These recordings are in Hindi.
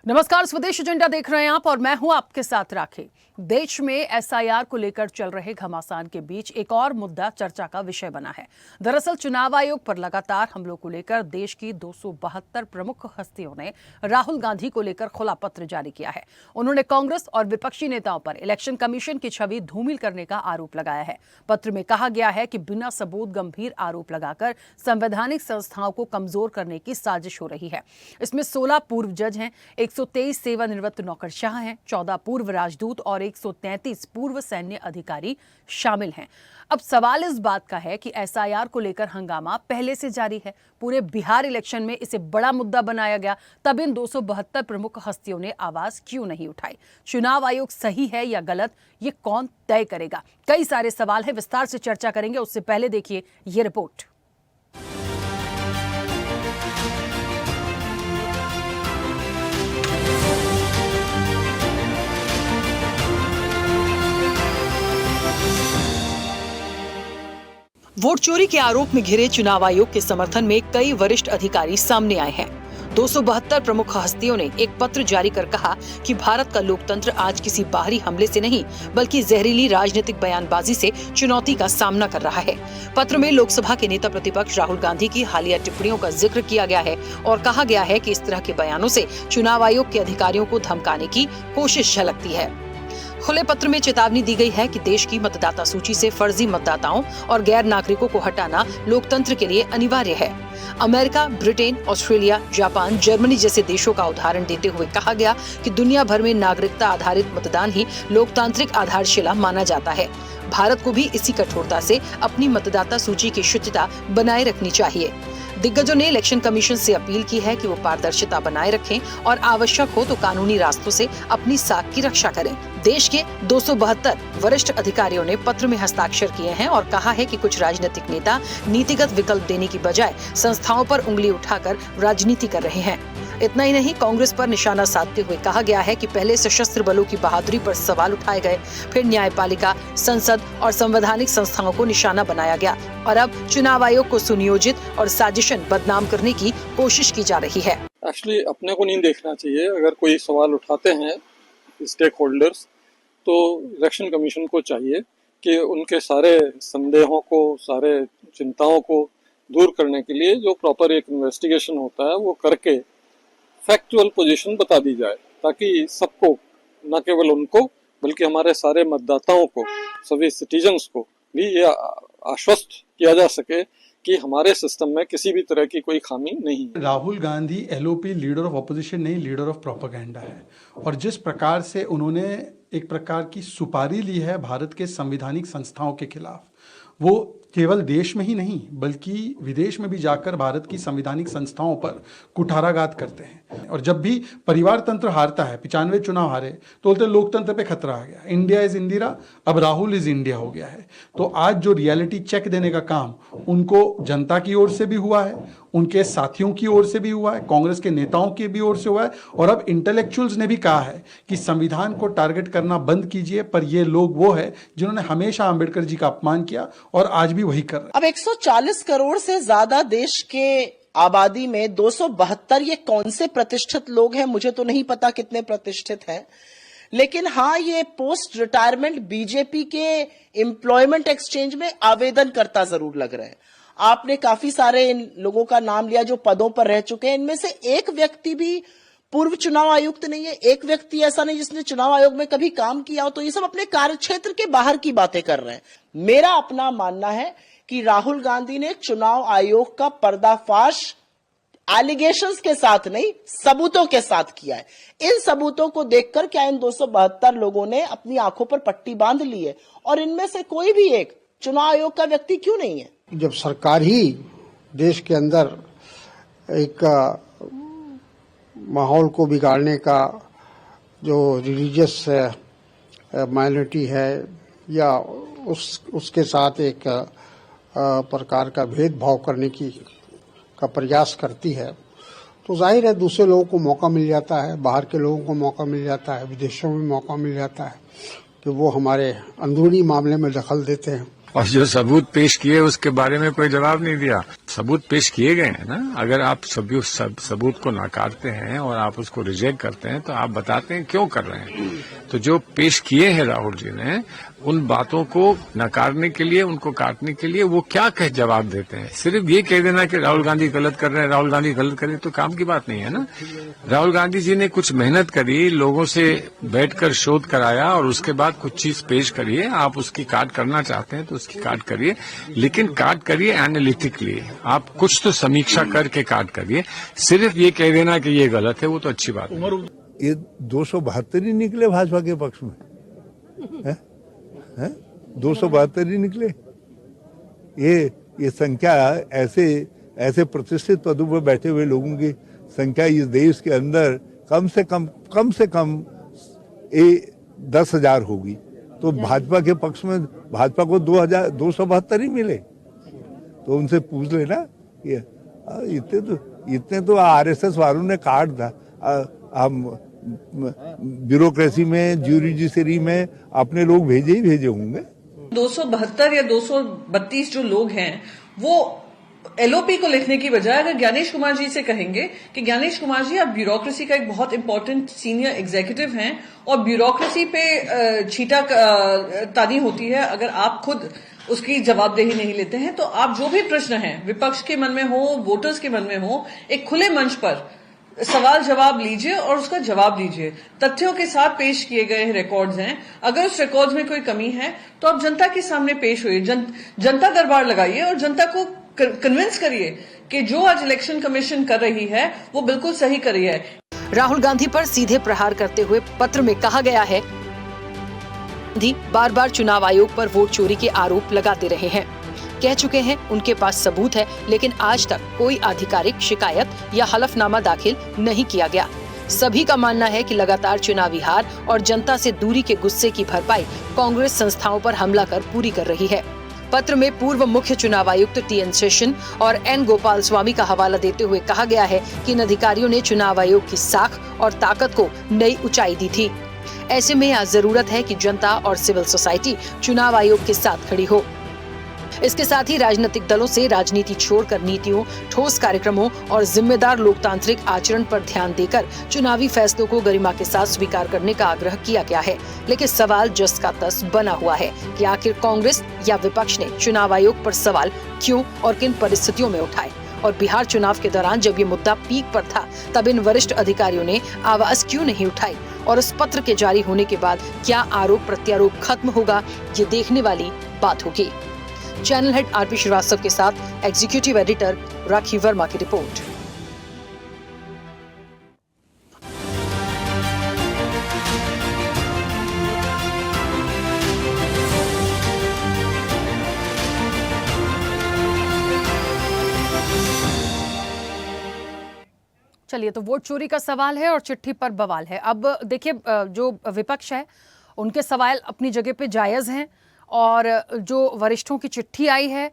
नमस्कार, स्वदेश एजेंडा देख रहे हैं आप और मैं हूं आपके साथ राखी। देश में एसआईआर को लेकर चल रहे घमासान के बीच एक और मुद्दा चर्चा का विषय बना है। दरअसल चुनाव आयोग पर लगातार हमलों को लेकर देश की 272 प्रमुख हस्तियों ने राहुल गांधी को लेकर खुला पत्र जारी किया है। उन्होंने कांग्रेस और विपक्षी नेताओं पर इलेक्शन कमीशन की छवि धूमिल करने का आरोप लगाया है। पत्र में कहा गया है कि बिना सबूत गंभीर आरोप लगाकर संवैधानिक संस्थाओं को कमजोर करने की साजिश हो रही है। इसमें 16 पूर्व जज हैं, 123 सेवानिवृत्त नौकरशाह हैं, 14 पूर्व राजदूत और 133 पूर्व सैन्य अधिकारी शामिल हैं। अब सवाल इस बात का है कि एसआईआर को लेकर हंगामा पहले से जारी है। पूरे बिहार इलेक्शन में इसे बड़ा मुद्दा बनाया गया, तब इन 272 प्रमुख हस्तियों ने आवाज क्यों नहीं उठाई? चुनाव आयोग सही है या गलत, ये कौन तय करेगा? कई सारे सवाल हैं, विस्तार से चर्चा करेंगे। उससे पहले देखिए ये रिपोर्ट। वोट चोरी के आरोप में घिरे चुनाव आयोग के समर्थन में कई वरिष्ठ अधिकारी सामने आए हैं। 272 प्रमुख हस्तियों ने एक पत्र जारी कर कहा कि भारत का लोकतंत्र आज किसी बाहरी हमले से नहीं बल्कि जहरीली राजनीतिक बयानबाजी से चुनौती का सामना कर रहा है। पत्र में लोकसभा के नेता प्रतिपक्ष राहुल गांधी की हालिया टिप्पणियों का जिक्र किया गया है और कहा गया है कि इस तरह के बयानों से चुनाव आयोग के अधिकारियों को धमकाने की कोशिश झलकती है। खुले पत्र में चेतावनी दी गई है कि देश की मतदाता सूची से फर्जी मतदाताओं और गैर नागरिकों को हटाना लोकतंत्र के लिए अनिवार्य है। America, Britain, Australia, Japan, Germany जैसे देशों का उदाहरण देते हुए कहा गया कि दुनिया भर में नागरिकता आधारित मतदान ही लोकतांत्रिक आधारशिला माना जाता है। भारत को भी इसी कठोरता से अपनी मतदाता सूची की शुचिता बनाए रखनी चाहिए। दिग्गजों ने इलेक्शन कमीशन से अपील की है कि वो पारदर्शिता बनाए रखें और आवश्यक हो तो कानूनी रास्तों से अपनी साख की रक्षा करें। देश के 272 वरिष्ठ अधिकारियों ने पत्र में हस्ताक्षर किए हैं और कहा है कि कुछ राजनीतिक नेता नीतिगत विकल्प देने की बजाय संस्थाओं पर उंगली उठाकर राजनीति कर रहे हैं। इतना ही नहीं, कांग्रेस पर निशाना साधते हुए कहा गया है कि पहले सशस्त्र बलों की बहादुरी पर सवाल उठाए गए, फिर न्यायपालिका, संसद और संवैधानिक संस्थाओं को निशाना बनाया गया और अब चुनाव आयोग को सुनियोजित और साजिशन बदनाम करने की कोशिश की जा रही है। एक्चुअली अपने को नहीं देखना चाहिए। अगर कोई सवाल उठाते हैं स्टेक होल्डर्स, तो इलेक्शन कमीशन को चाहिए कि उनके सारे संदेहों को, सारे चिंताओं को दूर करने के लिए जो प्रॉपर एक इन्वेस्टिगेशन होता है वो करके फैक्चुअल पोजीशन बता दी जाए, ताकि सबको, न केवल उनको बल्कि हमारे सारे मतदाताओं को, सभी सिटीजन्स को भी ये आश्वस्त किया जा सके कि हमारे सिस्टम में किसी भी तरह की कोई खामी नहीं है। Rahul Gandhi LOP leader of opposition नहीं, लीडर ऑफ प्रोपेगेंडा है और जिस प्रकार से उन्होंने एक प्रकार की सुपारी ली है भारत के संवैधानिक संस्थाओं के खिलाफ, वो केवल देश में ही नहीं बल्कि विदेश में भी जाकर भारत की संवैधानिक संस्थाओं पर कुठाराघात करते हैं। और जब भी परिवार तंत्र हारता है, 95 चुनाव हारे तो बोलते लोकतंत्र पे खतरा आ गया, इंडिया इज इंदिरा, अब राहुल इज इंडिया हो गया है। तो आज जो रियलिटी चेक देने का काम उनको जनता की ओर से भी हुआ है, उनके साथियों की ओर से भी हुआ है, कांग्रेस के नेताओं की भी ओर से हुआ है और अब इंटेलेक्चुअल्स ने भी कहा है कि संविधान को टारगेट करना बंद कीजिए। पर ये लोग वो है जिन्होंने हमेशा अंबेडकर जी का अपमान किया और आज भी वही कर रहे हैं। अब 140 करोड़ से ज्यादा देश के आबादी में 272 ये कौन से प्रतिष्ठित लोग हैं? मुझे तो नहीं पता कितने प्रतिष्ठित हैं, लेकिन हाँ, ये पोस्ट रिटायरमेंट बीजेपी के एम्प्लॉयमेंट एक्सचेंज में आवेदन करता जरूर लग रहे हैं। आपने काफी सारे इन लोगों का नाम लिया जो पदों पर रह चुके हैं, इनमें से एक व्यक्ति भी पूर्व चुनाव आयुक्त नहीं है, एक व्यक्ति ऐसा नहीं जिसने चुनाव आयोग में कभी काम किया हो। तो ये सब अपने कार्यक्षेत्र के बाहर की बातें कर रहे हैं। मेरा अपना मानना है कि राहुल गांधी ने चुनाव आयोग का पर्दाफाश एलिगेशंस के साथ नहीं, सबूतों के साथ किया है। इन सबूतों को देखकर क्या इन 272 लोगों ने अपनी आंखों पर पट्टी बांध ली है? और इनमें से कोई भी एक चुनाव आयोग का व्यक्ति क्यों नहीं है? जब सरकार ही देश के अंदर एक माहौल को बिगाड़ने का, जो रिलीजियस माइनॉरिटी है या उसके साथ एक प्रकार का भेदभाव करने का प्रयास करती है, तो जाहिर है दूसरे लोगों को मौका मिल जाता है, बाहर के लोगों को मौका मिल जाता है, विदेशों में मौका मिल जाता है कि वो हमारे अंदरूनी मामले में दखल देते हैं। और जो सबूत पेश किए उसके बारे में कोई जवाब नहीं दिया। सबूत पेश किए गए हैं ना, अगर आप सबूत को नकारते हैं और आप उसको रिजेक्ट करते हैं तो आप बताते हैं क्यों कर रहे हैं। तो जो पेश किए हैं राहुल जी ने, उन बातों को नकारने के लिए, उनको काटने के लिए वो क्या कह जवाब देते हैं। सिर्फ ये कह देना कि राहुल गांधी गलत कर रहे हैं, राहुल गांधी गलत कर रहे हैं, तो काम की बात नहीं है ना। राहुल गांधी जी ने कुछ मेहनत करी, लोगों से बैठकर शोध कराया और उसके बाद कुछ चीज पेश करिए। आप उसकी काट करना चाहते हैं तो उसकी काट करिए, लेकिन काट करिए एनालिटिकली। आप कुछ तो समीक्षा करके काट करिए। सिर्फ ये कह देना कि ये गलत है, वो तो अच्छी बात नहीं। ये 272 ही निकले भाजपा के पक्ष में, है? 272 ही निकले। ये संख्या ऐसे प्रतिष्ठित पदों पर बैठे हुए लोगों की संख्या इस देश के अंदर कम से कम 10,000 होगी। तो भाजपा के पक्ष में भाजपा को 272 ही मिले। तो उनसे पूछ लेना, ये इतने तो आरएसएस वालों ने काट था। हम ब्यूरोक्रेसी में, ज्यूडिशरी में अपने लोग भेजे होंगे। 272 या 232 जो लोग हैं वो एलओपी को लिखने की बजाय अगर ज्ञानेश कुमार जी से कहेंगे कि ज्ञानेश कुमार जी आप ब्यूरोक्रेसी का एक बहुत इंपॉर्टेंट सीनियर एग्जीक्यूटिव हैं और ब्यूरोक्रेसी पे छीटा तानी होती है, अगर आप खुद उसकी जवाबदेही नहीं लेते हैं तो आप जो भी प्रश्न हैं विपक्ष के मन में हो, वोटर्स के मन में हो, एक खुले मंच पर सवाल जवाब लीजिए और उसका जवाब दीजिए। तथ्यों के साथ पेश किए गए रिकॉर्ड्स हैं, अगर उस रिकॉर्ड्स में कोई कमी है तो आप जनता के सामने पेश हुई, जनता दरबार लगाइए और जनता को कन्विंस करिए कि जो आज इलेक्शन कमीशन कर रही है वो बिल्कुल सही कर रही है। राहुल गांधी पर सीधे प्रहार करते हुए पत्र में कहा गया है, गांधी बार बार चुनाव आयोग पर वोट चोरी के आरोप लगाते रहे हैं, कह चुके हैं उनके पास सबूत है, लेकिन आज तक कोई आधिकारिक शिकायत या हलफनामा दाखिल नहीं किया गया। सभी का मानना है कि लगातार चुनावी हार और जनता से दूरी के गुस्से की भरपाई कांग्रेस संस्थाओं पर हमला कर पूरी कर रही है। पत्र में पूर्व मुख्य चुनाव आयुक्त टी.एन. शेषन और एन. गोपाल स्वामी का हवाला देते हुए कहा गया है कि इन अधिकारियों ने चुनाव आयोग की साख और ताकत को नई ऊंचाई दी थी। ऐसे में आज जरूरत है कि जनता और सिविल सोसाइटी चुनाव आयोग के साथ खड़ी हो। इसके साथ ही राजनीतिक दलों से राजनीति छोड़कर नीतियों, ठोस कार्यक्रमों और जिम्मेदार लोकतांत्रिक आचरण पर ध्यान देकर चुनावी फैसलों को गरिमा के साथ स्वीकार करने का आग्रह किया गया है। लेकिन सवाल जस का तस बना हुआ है कि आखिर कांग्रेस या विपक्ष ने चुनाव आयोग पर सवाल क्यों और किन परिस्थितियों में उठाए, और बिहार चुनाव के दौरान जब ये मुद्दा पीक पर था तब इन वरिष्ठ अधिकारियों ने आवाज क्यों नहीं उठाई, और उस पत्र के जारी होने के बाद क्या आरोप प्रत्यारोप खत्म होगा, ये देखने वाली बात होगी। चैनल हेड आरपी श्रीवास्तव के साथ एग्जीक्यूटिव एडिटर राखी वर्मा की रिपोर्ट। चलिए, तो वोट चोरी का सवाल है और चिट्ठी पर बवाल है। अब देखिए, जो विपक्ष है उनके सवाल अपनी जगह पे जायज हैं, और जो वरिष्ठों की चिट्ठी आई है,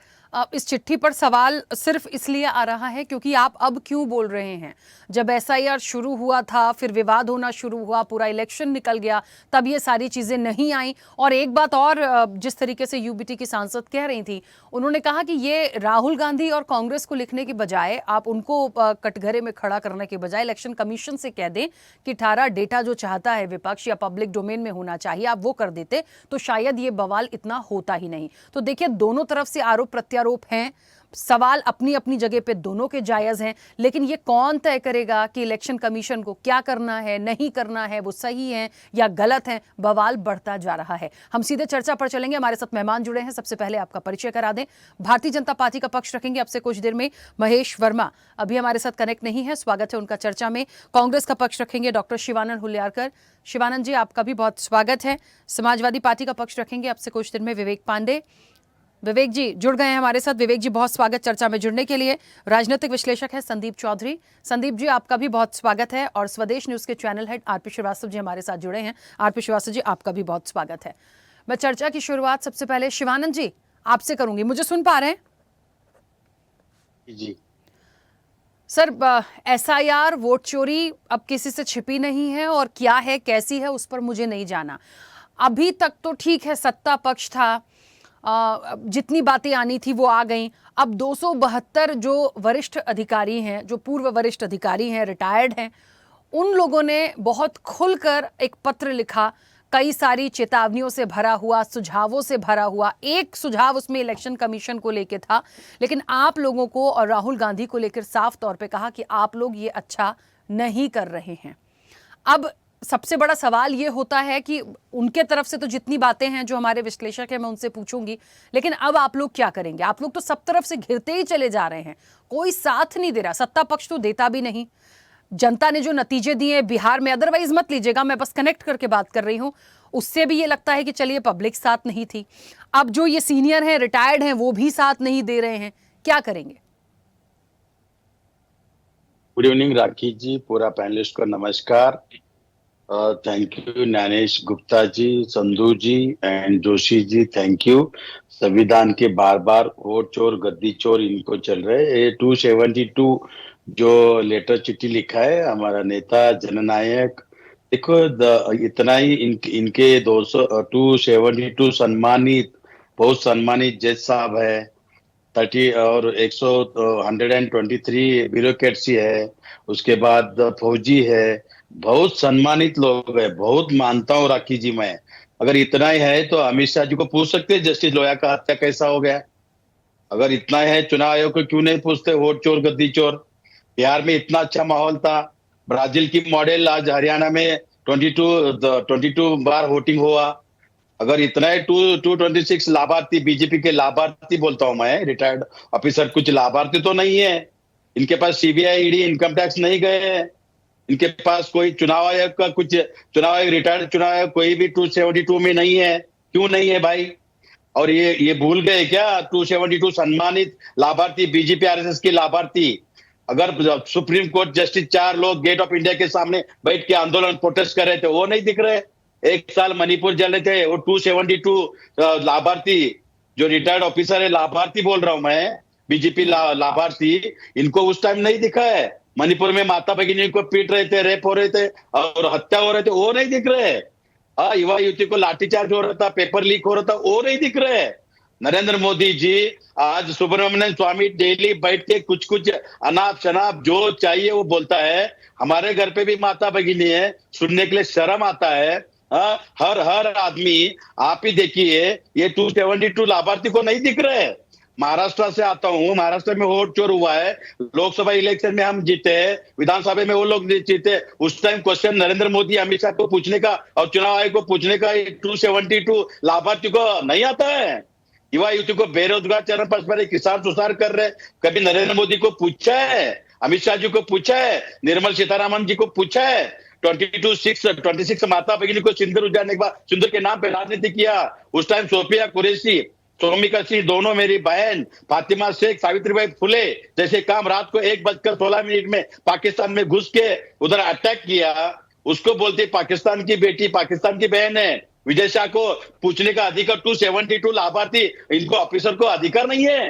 इस चिट्ठी पर सवाल सिर्फ इसलिए आ रहा है क्योंकि आप अब क्यों बोल रहे हैं। जब एसआईआर शुरू हुआ था, फिर विवाद होना शुरू हुआ, पूरा इलेक्शन निकल गया, तब ये सारी चीज़ें नहीं आई। और एक बात और, जिस तरीके से यूबीटी की सांसद कह रही थी, उन्होंने कहा कि ये राहुल गांधी और कांग्रेस को लिखने की बजाय, आप उनको कटघरे में खड़ा करने के बजाय इलेक्शन कमीशन से कह दें कि 18 डेटा जो चाहता है विपक्ष या पब्लिक डोमेन में होना चाहिए, आप वो कर देते तो शायद ये बवाल इतना होता ही नहीं। तो देखिए, दोनों तरफ से आरोप प्रत्यारोप हैं, सवाल अपनी अपनी जगह पे दोनों के जायज हैं, लेकिन ये कौन तय करेगा कि इलेक्शन कमीशन को क्या करना है, नहीं करना है, वो सही है या गलत है। बवाल बढ़ता जा रहा है। हम सीधे चर्चा पर चलेंगे। हमारे साथ मेहमान जुड़े हैं। सबसे पहले आपका परिचय करा दें। भारतीय जनता पार्टी का पक्ष रखेंगे आपसे कुछ देर में महेश वर्मा, अभी हमारे साथ कनेक्ट नहीं है, स्वागत है उनका चर्चा में। कांग्रेस का पक्ष रखेंगे डॉक्टर शिवानंद हुल्लियारकर। शिवानंद जी, आपका भी बहुत स्वागत है। समाजवादी पार्टी का पक्ष रखेंगे आपसे कुछ देर में विवेक पांडे। विवेक जी जुड़ गए हैं हमारे साथ। विवेक जी, बहुत स्वागत चर्चा में जुड़ने के लिए। राजनीतिक विश्लेषक है संदीप चौधरी। संदीप जी, आपका भी बहुत स्वागत है। और स्वदेश न्यूज के channel head RP Srivastava ji हमारे साथ जुड़े हैं। आरपी श्रीवास्तव जी, आपका भी बहुत स्वागत है। मैं चर्चा की शुरुआत सबसे पहले शिवानंद जी आपसे करूंगी। मुझे सुन पा रहे हैं? जी सर, एसआईआर, वोट चोरी अब किसी से छिपी नहीं है, और क्या है, कैसी है, उस पर मुझे नहीं जाना। अभी तक तो ठीक है, सत्ता पक्ष था, जितनी बातें आनी थी वो आ गई। अब 272 जो वरिष्ठ अधिकारी हैं, जो पूर्व वरिष्ठ अधिकारी हैं, रिटायर्ड हैं, उन लोगों ने बहुत खुलकर एक पत्र लिखा, कई सारी चेतावनियों से भरा हुआ, सुझावों से भरा हुआ। एक सुझाव उसमें इलेक्शन कमीशन को लेकर था, लेकिन आप लोगों को और राहुल गांधी को लेकर साफ तौर पे कहा कि आप लोग ये अच्छा नहीं कर रहे हैं। अब सबसे बड़ा सवाल ये होता है कि उनके तरफ से तो जितनी बातें हैं, जो हमारे विश्लेषक हैं, मैं उनसे पूछूंगी, लेकिन अब आप लोग क्या करेंगे? आप लोग तो सब तरफ से घिरते ही चले जा रहे हैं, कोई साथ नहीं दे रहा, सत्ता पक्ष तो देता भी नहीं। जनता ने जो नतीजे दिए बिहार में, अदरवाइज मत लीजिएगा, मैं बस कनेक्ट करके बात कर रही हूं, उससे भी ये लगता है कि चलिए पब्लिक साथ नहीं थी। अब जो ये सीनियर हैं, रिटायर्ड हैं, वो भी साथ नहीं दे रहे हैं, क्या करेंगे? गुड इवनिंग राखी जी, पूरा पैनलिस्ट को नमस्कार। Thank you Gyanesh Gupta ji, Sandhu ji and Joshi ji, thank you. संविधान के बार बार वोट चोर, गद्दी चोर इनको चल रहे। ये 272 जो लेटर चिट्ठी लिखा है हमारा नेता जननायक, देखो इतना ही इनके 272 सम्मानित, बहुत सम्मानित जज साहब है, 30 और 123 ब्यूरोक्रेसी है, उसके बाद फौजी है, बहुत सम्मानित लोग है, बहुत मानता हूँ राखी जी मैं। अगर इतना ही है तो अमित शाह जी को पूछ सकते हैं जस्टिस लोया का हत्या कैसा हो गया। अगर इतना है, चुनाव आयोग को क्यों नहीं पूछते वोट चोर गद्दी चोर? बिहार में इतना अच्छा माहौल था, ब्राजील की मॉडल आज हरियाणा में 22 बार वोटिंग हुआ। अगर इतना है 226 लाभार्थी, बीजेपी के लाभार्थी बोलता हूं मैं, रिटायर्ड ऑफिसर, कुछ लाभार्थी तो नहीं है इनके पास, सीबीआई ईडी इनकम टैक्स नहीं गए हैं इनके पास, कोई चुनाव आयोग का कुछ, चुनाव आयोग रिटायर्ड चुनाव आयोग कोई भी 272 में नहीं है। क्यों नहीं है भाई? और ये भूल गए क्या 272 सम्मानित लाभार्थी, बीजेपी आरएसएस के लाभार्थी? अगर सुप्रीम कोर्ट जस्टिस 4 लोग गेट ऑफ इंडिया के सामने बैठ के आंदोलन प्रोटेस्ट कर रहे थे, वो नहीं दिख रहे? एक साल मणिपुर जल रहे थे, वो 272 लाभार्थी जो रिटायर्ड ऑफिसर है, लाभार्थी बोल रहा हूं मैं, बीजेपी लाभार्थी, इनको उस टाइम नहीं दिखा है। मणिपुर में माता भगिनी को पीट रहे थे, रेप हो रहे थे और हत्या हो रहे थे, वो नहीं दिख रहे। युवा युवती को लाठीचार्ज हो रहा था, पेपर लीक हो रहा था, वो नहीं दिख रहे। नरेंद्र मोदी जी आज सुब्रमण्यम स्वामी डेली बैठ के कुछ कुछ अनाप शनाप जो चाहिए वो बोलता है। हमारे घर पे भी माता भगिनी है, सुनने के लिए शर्म आता है। हर आदमी, आप ही देखिए, ये 272 लाभार्थी को नहीं दिख रहे। महाराष्ट्र से आता हूँ, महाराष्ट्र में वोट चोर हुआ है, लोकसभा इलेक्शन में हम जीते, विधानसभा में वो लोग जीते, उस टाइम क्वेश्चन नरेंद्र मोदी अमित शाह को पूछने का और चुनाव आयोग को पूछने का 272 लाभार्थी को नहीं आता है। युवा युवती को बेरोजगार चरण पर किसान सुसार कर रहे, कभी नरेंद्र मोदी को पूछा है? अमित शाह जी को पूछा है? निर्मला सीतारामन जी को पूछा है? 26 माता भगिनी को सिंदूर उजाड़ने के बाद सिंदूर के नाम पे राजनीति किया। उस टाइम सोफिया कुरैशी, सोमिका सिंह, दोनों मेरी बहन, फातिमा शेख, सावित्रीबाई फुले जैसे काम रात को 1:16 में पाकिस्तान में घुस के उधर अटैक किया, उसको बोलते पाकिस्तान की बेटी, पाकिस्तान की बहन है। विजय शाह को पूछने का अधिकार 272 लाभार्थी, इनको ऑफिसर को अधिकार नहीं है।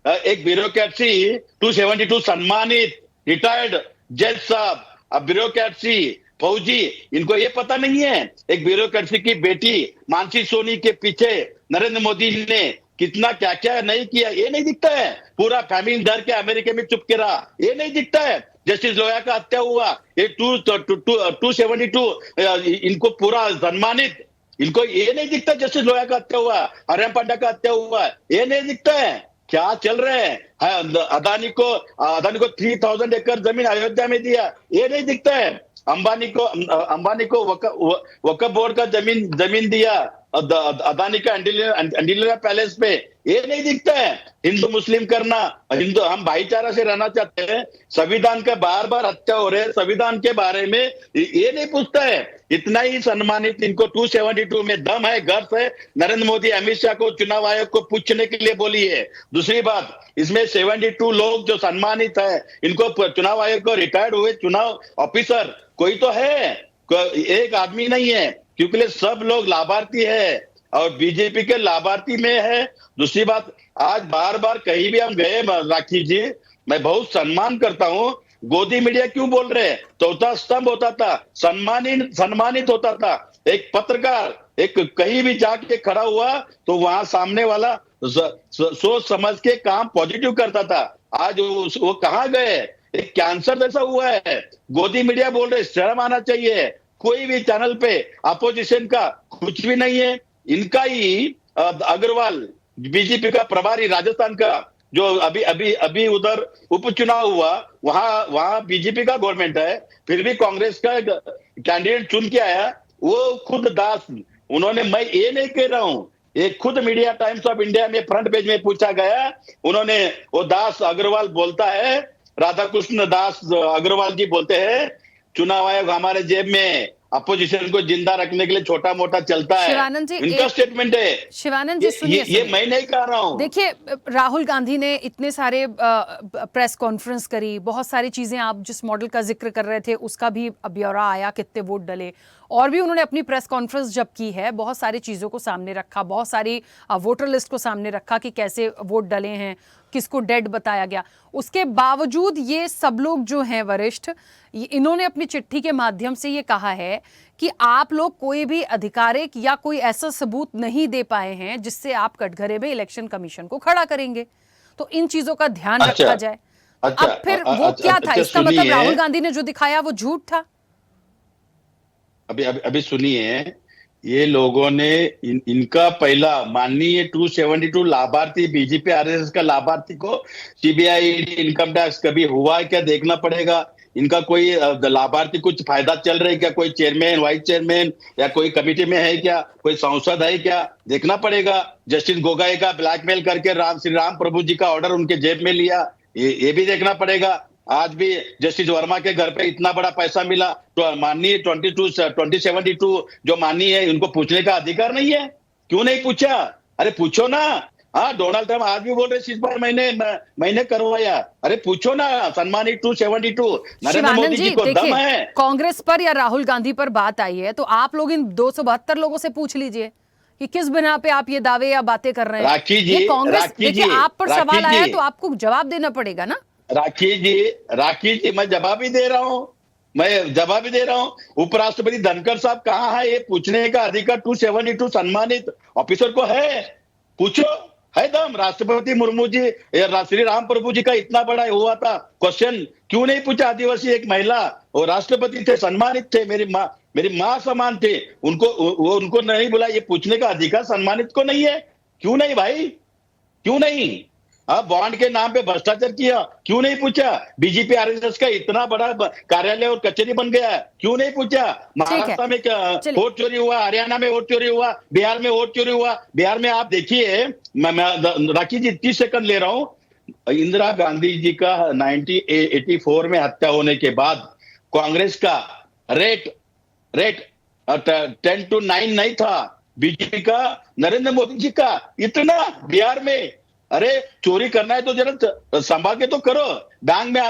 एक ब्यूरोक्रेसी 272 सम्मानित रिटायर्ड जज साहब, अब ब्यूरोक्रेसी फौजी, इनको ये पता नहीं है। एक ब्यूरोक्रेसी की बेटी मानसी सोनी के पीछे नरेंद्र मोदी ने कितना क्या क्या नहीं किया, ये नहीं दिखता है। पूरा फैमिली डर के अमेरिका में चुप के रहा, ये नहीं दिखता है। जस्टिस लोया का हत्या हुआ, ये 272 इनको पूरा सम्मानित, इनको ये नहीं दिखता। जस्टिस लोया का हत्या हुआ, हरियाम पांडा का हत्या हुआ, ये नहीं दिखता है। क्या चल रहे हैं? अदानी को 3000 एकड़ जमीन अयोध्या में दिया, ये नहीं दिखता है। अंबानी को वक्फ बोर्ड का जमीन दिया अदानी का अंडिलिया पैलेस पे, ये नहीं दिखता है। हिंदू मुस्लिम करना, हम भाईचारा से रहना चाहते हैं, संविधान का बार बार हत्या हो रहे, संविधान के बारे में ये नहीं पूछता है। इतना ही सम्मानित इनको 272 में दम है, गर्व है। नरेंद्र मोदी अमित शाह को चुनाव आयोग को पूछने के लिए बोली है। दूसरी बात, इसमें 72 लोग जो सम्मानित है, इनको चुनाव आयोग को रिटायर्ड हुए चुनाव ऑफिसर कोई तो है, एक आदमी नहीं है, क्योंकि सब लोग लाभार्थी है और बीजेपी के लाभार्थी में है। दूसरी बात, आज बार बार कहीं भी हम गए राखी जी, मैं बहुत सम्मान करता हूं, गोदी मीडिया क्यों बोल रहे हैं? चौथा स्तंभ होता था, सम्मानित होता था। एक पत्रकार एक कहीं भी जाके खड़ा हुआ तो वहां सामने वाला सोच समझ के काम पॉजिटिव करता था। आज वो कहाँ गए? एक कैंसर जैसा हुआ है। गोदी मीडिया बोल रहे, शर्म आना चाहिए। कोई भी चैनल पे अपोजिशन का कुछ भी नहीं है। इनका ही अग्रवाल बीजेपी का प्रभारी राजस्थान का, जो अभी उधर उपचुनाव हुआ, वहां बीजेपी का गवर्नमेंट है, फिर भी कांग्रेस का कैंडिडेट चुन के आया। वो खुद दास, उन्होंने, मैं ये नहीं कह रहा हूं, ये खुद मीडिया टाइम्स ऑफ इंडिया में फ्रंट पेज में पूछा गया, उन्होंने, वो दास अग्रवाल बोलता है, राधाकृष्ण दास अग्रवाल जी बोलते हैं, चुनाव आयोग हमारे जेब में, अपोजिशन को जिंदा रखने के लिए छोटा मोटा चलता है। शिवानंद जी, इनका स्टेटमेंट है। शिवानंद जी सुनिए, ये मैं नहीं कह रहा हूं। देखिए, राहुल गांधी ने इतने सारे प्रेस कॉन्फ्रेंस करी, बहुत सारी चीजें, आप जिस मॉडल का जिक्र कर रहे थे उसका भी ब्यौरा आया, कितने वोट डले, और भी उन्होंने अपनी प्रेस कॉन्फ्रेंस जब की है, बहुत सारी चीजों को सामने रखा, बहुत सारी वोटर लिस्ट को सामने रखा कि कैसे वोट डले हैं, किसको डेड बताया गया। उसके बावजूद ये सब लोग जो हैं वरिष्ठ, इन्होंने अपनी चिट्ठी के माध्यम से ये कहा है कि आप लोग कोई भी आधिकारिक या कोई ऐसा सबूत नहीं दे पाए हैं जिससे आप कटघरे में इलेक्शन कमीशन को खड़ा करेंगे, तो इन चीजों का ध्यान रखा जाए। अब फिर वो क्या था? इसका मतलब राहुल गांधी ने जो दिखाया वो झूठ था। अभी सुनिए, ये लोगों ने इनका पहला माननीय 272 लाभार्थी, बीजेपी आरएसएस का लाभार्थी को सीबीआई इनकम टैक्स कभी हुआ है क्या देखना पड़ेगा। इनका कोई लाभार्थी कुछ फायदा चल रहा है क्या? कोई चेयरमैन, वाइस चेयरमैन या कोई कमेटी में है क्या? कोई सांसद है क्या? देखना पड़ेगा। जस्टिस गोगोई का ब्लैकमेल करके श्री राम प्रभु जी का ऑर्डर उनके जेब में लिया, ये भी देखना पड़ेगा। आज भी जस्टिस वर्मा के घर पे इतना बड़ा पैसा मिला, तो माननीय 2072 जो माननीय है, उनको पूछने का अधिकार नहीं है? क्यों नहीं पूछा? अरे पूछो ना। हाँ, डोनाल्ड ट्रम्प आज भी बोल रहे, इस बार मैंने करवाया। अरे पूछो ना, सम्मानित 272 नरेंद्र मोदी जी को दम है। कांग्रेस पर या राहुल गांधी पर बात आई है तो आप लोग इन 272 लोगों से पूछ लीजिए कि किस बिना पे आप ये दावे या बातें कर रहे हैं। राखी जी, ये कांग्रेस, देखिए, आप पर सवाल आया तो आपको जवाब देना पड़ेगा ना। राखी जी, मैं जवाब ही दे रहा हूँ। उपराष्ट्रपति धनखड़ साहब कहाँ है? ये पूछने का अधिकार 272 सम्मानित ऑफिसर को है। पूछो, है दम। राष्ट्रपति मुर्मू जी, श्री राम प्रभु जी का इतना बड़ा हुआ था क्वेश्चन, क्यों नहीं पूछा? आदिवासी एक महिला, वो राष्ट्रपति थे, सम्मानित थे, मेरी माँ समान थे, उनको नहीं बुला। ये पूछने का अधिकार सम्मानित को नहीं है? क्यों नहीं भाई, क्यों नहीं? बॉन्ड के नाम पे भ्रष्टाचार किया, क्यों नहीं पूछा? बीजेपी आरएसएस का इतना बड़ा कार्यालय और कचहरी बन गया, क्यों नहीं पूछा? महाराष्ट्र में वोट चोरी हुआ, हरियाणा में वोट चोरी हुआ, बिहार में वोट चोरी हुआ। बिहार में आप देखिए, राखी जी 30 सेकंड ले रहा हूं। इंदिरा गांधी जी का 1984 में हत्या होने के बाद कांग्रेस का रेट 10 to 9 नहीं था, बीजेपी का, नरेंद्र मोदी जी का इतना बिहार में। अरे चोरी करना है तो जरा संभाल के तो करो। बैंक में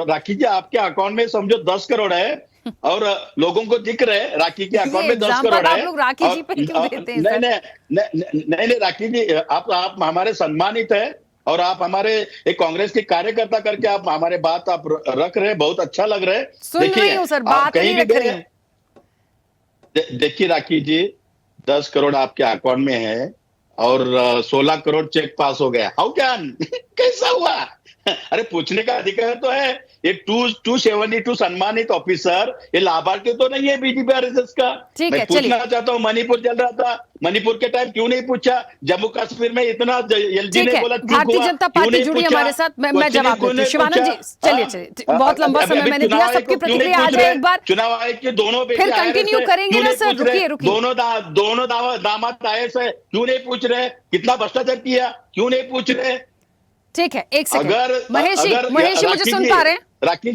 राखी जी आपके अकाउंट में समझो 10 करोड़ है और लोगों को दिख रहे राखी के अकाउंट में 10 करोड़ है। लोग राखी जी पे क्यों देते हैं? नहीं राखी जी, आप हमारे सम्मानित है और आप हमारे एक कांग्रेस के कार्यकर्ता करके आप हमारे बात आप रख रहे हैं, बहुत अच्छा लग रहा है। देखिए राखी जी, 10 करोड़ आपके अकाउंट में है और 16 करोड़ चेक पास हो गया। How can? कैसा हुआ? अरे पूछने का अधिकार तो है। ये 272 सम्मानित ऑफिसर, ये लाभार्थी तो नहीं है बीजेपी आरएसएस का। मैं पूछना चाहता हूँ, मणिपुर चल रहा था, मणिपुर के टाइम क्यों नहीं पूछा? जम्मू कश्मीर में इतना एलजी ने बोला, भारतीय जनता पार्टी जुड़ी हमारे साथ। मैं जवाब देती हूँ। शिवानंद जी, चलिए, बहुत लंबा समय मैंने दिया, सबकी प्रतिक्रिया आ जाए एक बार। चुनाव आयोग के दोनों फिर कंटिन्यू करेंगे ना सर, रुकिए। दोनों दामाद आए से क्यों नहीं पूछ रहे? कितना भ्रष्टाचार किया, क्यों नहीं पूछ रहे? ठीक है, एक सेकंड। महेश जी मुझे सुन पा रहे हैं? राखी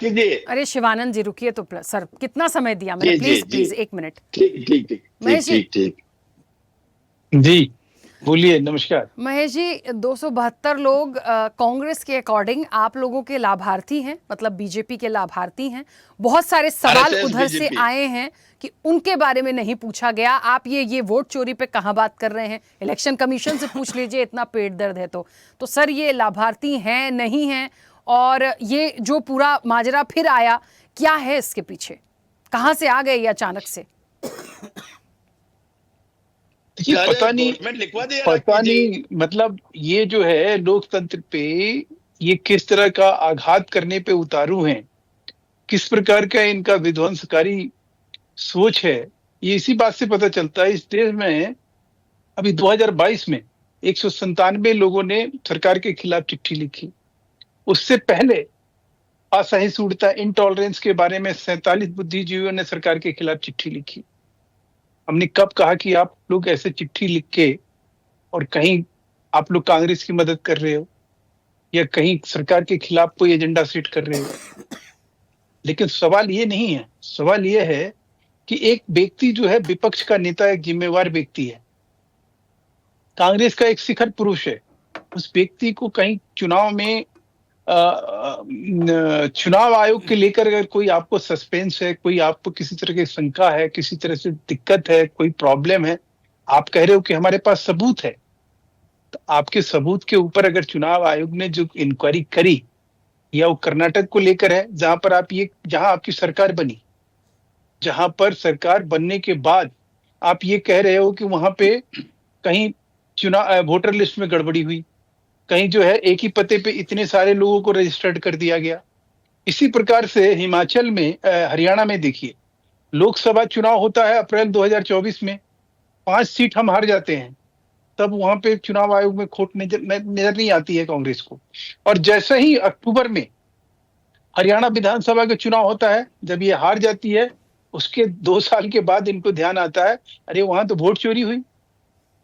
जी। अरे शिवानंद जी रुकिए तो सर, कितना समय दिया मैंने? Please 1 minute. ठीक महेश जी बोलिए। नमस्कार महेश जी, 272 लोग कांग्रेस के अकॉर्डिंग आप लोगों के लाभार्थी हैं, मतलब बीजेपी के लाभार्थी हैं। बहुत सारे सवाल उधर से आए हैं कि उनके बारे में नहीं पूछा गया। आप ये वोट चोरी पे कहां बात कर रहे हैं? इलेक्शन कमीशन से पूछ लीजिए, इतना पेट दर्द है तो सर ये लाभार्थी हैं नहीं हैं? और ये जो पूरा माजरा फिर आया, क्या है इसके पीछे? कहां से आ गए ये अचानक से? देखिए पता नहीं, गवर्नमेंट लिखवा दे पता नहीं मतलब ये जो है लोकतंत्र पे ये किस तरह का आघात करने पे उतारू हैं, किस प्रकार का इनका विध्वंसकारी सोच है, ये इसी बात से पता चलता है। इस देश में अभी 2022 में 197 लोगों ने सरकार के खिलाफ चिट्ठी लिखी। उससे पहले असहिष्णुता, इंटॉलरेंस के बारे में 47 बुद्धिजीवियों ने सरकार के खिलाफ चिट्ठी लिखी। हमने कब कहा कि आप लोग ऐसे चिट्ठी लिख के और कहीं आप लोग कांग्रेस की मदद कर रहे हो या कहीं सरकार के खिलाफ कोई एजेंडा सेट कर रहे हो? लेकिन सवाल ये नहीं है, सवाल ये है कि एक व्यक्ति जो है विपक्ष का नेता, एक जिम्मेवार व्यक्ति है, कांग्रेस का एक शिखर पुरुष है, उस व्यक्ति को कहीं चुनाव में चुनाव आयोग के लेकर अगर कोई आपको सस्पेंस है, कोई आपको किसी तरह की शंका है, किसी तरह से दिक्कत है, कोई प्रॉब्लम है, आप कह रहे हो कि हमारे पास सबूत है, तो आपके सबूत के ऊपर अगर चुनाव आयोग ने जो इंक्वायरी करी, या वो कर्नाटक को लेकर है जहां आपकी सरकार बनी, जहां पर सरकार बनने के बाद आप ये कह रहे हो कि वहां पे कहीं चुनाव वोटर लिस्ट में गड़बड़ी हुई, कहीं जो है एक ही पते पे इतने सारे लोगों को रजिस्टर्ड कर दिया गया। इसी प्रकार से हिमाचल में, हरियाणा में देखिए, लोकसभा चुनाव होता है अप्रैल 2024 में, 5 सीट हम हार जाते हैं, तब वहां पे चुनाव आयोग में खोट नजर नहीं आती है कांग्रेस को। और जैसे ही अक्टूबर में हरियाणा विधानसभा का चुनाव होता है, जब ये हार जाती है, उसके 2 साल के बाद इनको ध्यान आता है, अरे वहां तो वोट चोरी हुई।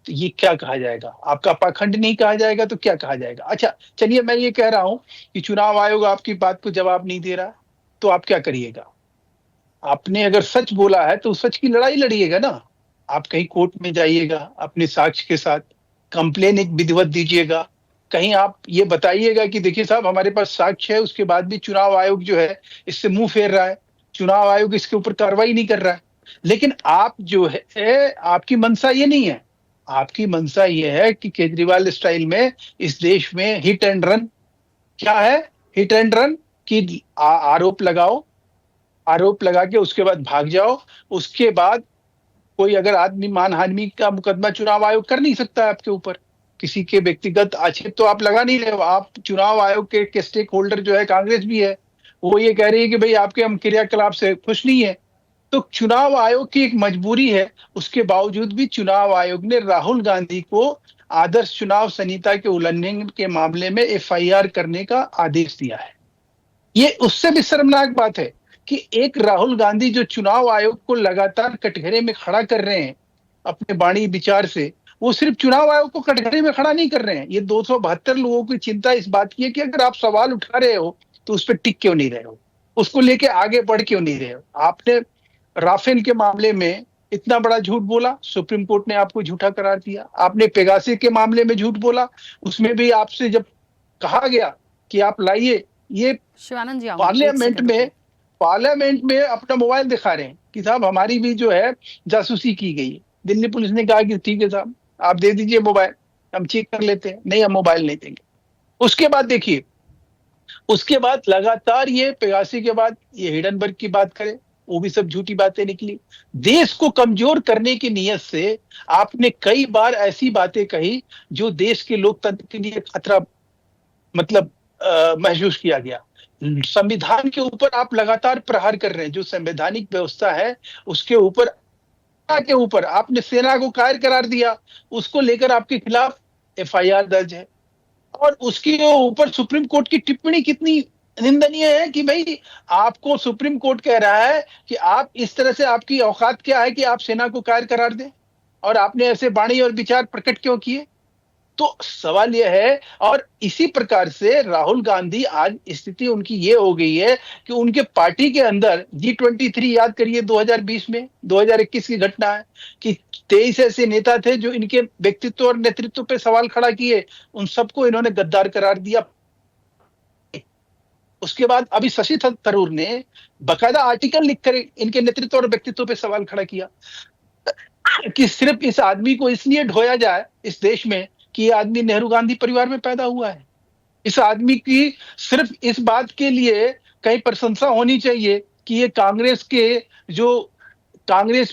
तो ये क्या कहा जाएगा? आपका पाखंड नहीं कहा जाएगा तो क्या कहा जाएगा? अच्छा चलिए, मैं ये कह रहा हूं कि चुनाव आयोग आपकी बात को जवाब नहीं दे रहा, तो आप क्या करिएगा? आपने अगर सच बोला है तो सच की लड़ाई लड़िएगा ना। आप कहीं कोर्ट में जाइएगा, अपने साक्ष्य के साथ कंप्लेन एक विधिवत दीजिएगा, कहीं आप ये बताइएगा कि देखिए साहब हमारे पास साक्ष्य है, उसके बाद भी चुनाव आयोग जो है इससे मुंह फेर रहा है, चुनाव आयोग इसके ऊपर कार्रवाई नहीं कर रहा है। लेकिन आप जो है, आपकी मंशा ये नहीं है, आपकी मंशा ये है कि केजरीवाल स्टाइल में इस देश में हिट एंड रन, क्या है हिट एंड रन, कि आरोप लगाओ, आरोप लगा के उसके बाद भाग जाओ, उसके बाद कोई अगर आदमी मानहानि का मुकदमा चुनाव आयोग कर नहीं सकता है आपके ऊपर, किसी के व्यक्तिगत आक्षेप तो आप लगा नहीं रहे हो। आप चुनाव आयोग के स्टेक होल्डर जो है कांग्रेस भी है, वो ये कह रही है कि भाई आपके हम क्रियाकलाप से खुश नहीं है। तो चुनाव आयोग की एक मजबूरी है, उसके बावजूद भी चुनाव आयोग ने राहुल गांधी को आदर्श चुनाव संहिता के उल्लंघन के मामले में एफआईआर करने का आदेश दिया है। ये उससे भी शर्मनाक बात है कि एक राहुल गांधी जो चुनाव आयोग को लगातार कटघरे में खड़ा कर रहे हैं अपने वाणी विचार से, वो सिर्फ चुनाव आयोग को कटघरे में खड़ा नहीं कर रहे हैं, ये 272 लोगों की चिंता इस बात की है कि अगर आप सवाल उठा रहे हो तो उस पर टिक क्यों नहीं रहे हो, उसको लेके आगे बढ़ क्यों नहीं रहे हो। आपने राफेल के मामले में इतना बड़ा झूठ बोला, सुप्रीम कोर्ट ने आपको झूठा करार दिया। आपने पेगासी के मामले में झूठ बोला, उसमें भी आपसे जब कहा गया कि आप लाइए, ये शिवानंद जी पार्लियामेंट में अपना मोबाइल दिखा रहे हैं कि साहब हमारी भी जो है जासूसी की गई है। दिल्ली पुलिस ने कहा कि ठीक है साहब आप दे दीजिए मोबाइल, हम चेक कर लेते हैं। नहीं, हम मोबाइल नहीं देंगे। उसके बाद देखिए, उसके बाद लगातार ये पेगासी के बाद ये हिडनबर्ग की बात करें, वो भी सब झूठी बातें निकली। देश को कमजोर करने की नीयत से आपने कई बार ऐसी बातें कही जो देश के लोकतंत्र के लिए खतरा मतलब महसूस किया गया। संविधान के ऊपर आप लगातार प्रहार कर रहे हैं, जो संवैधानिक व्यवस्था है उसके ऊपर आपने सेना को कायर करार दिया, उसको लेकर आपके खिलाफ एफआईआर दर्ज है। और उसके ऊपर सुप्रीम कोर्ट की टिप्पणी कितनी निंदनीय है कि भाई आपको सुप्रीम कोर्ट कह रहा है कि आप इस तरह से, आपकी औकात क्या है कि आप सेना को कायर करार दें, और आपने ऐसे वाणी और विचार प्रकट क्यों किए। तो सवाल यह है, और इसी प्रकार से राहुल गांधी, आज स्थिति उनकी ये हो गई है कि उनके पार्टी के अंदर G23 याद करिए 2020 में, 2021 की घटना है कि 23 ऐसे नेता थे जो इनके व्यक्तित्व और नेतृत्व पे सवाल खड़ा किए, उन सबको इन्होंने गद्दार करार दिया। उसके बाद अभी शशि थरूर ने बकायदा आर्टिकल लिखकर इनके नेतृत्व और व्यक्तित्व पे सवाल खड़ा किया कि सिर्फ इस आदमी को इसलिए ढोया जाए इस देश में कि ये आदमी नेहरू गांधी परिवार में पैदा हुआ है। इस आदमी की सिर्फ इस बात के लिए कहीं प्रशंसा होनी चाहिए कि ये कांग्रेस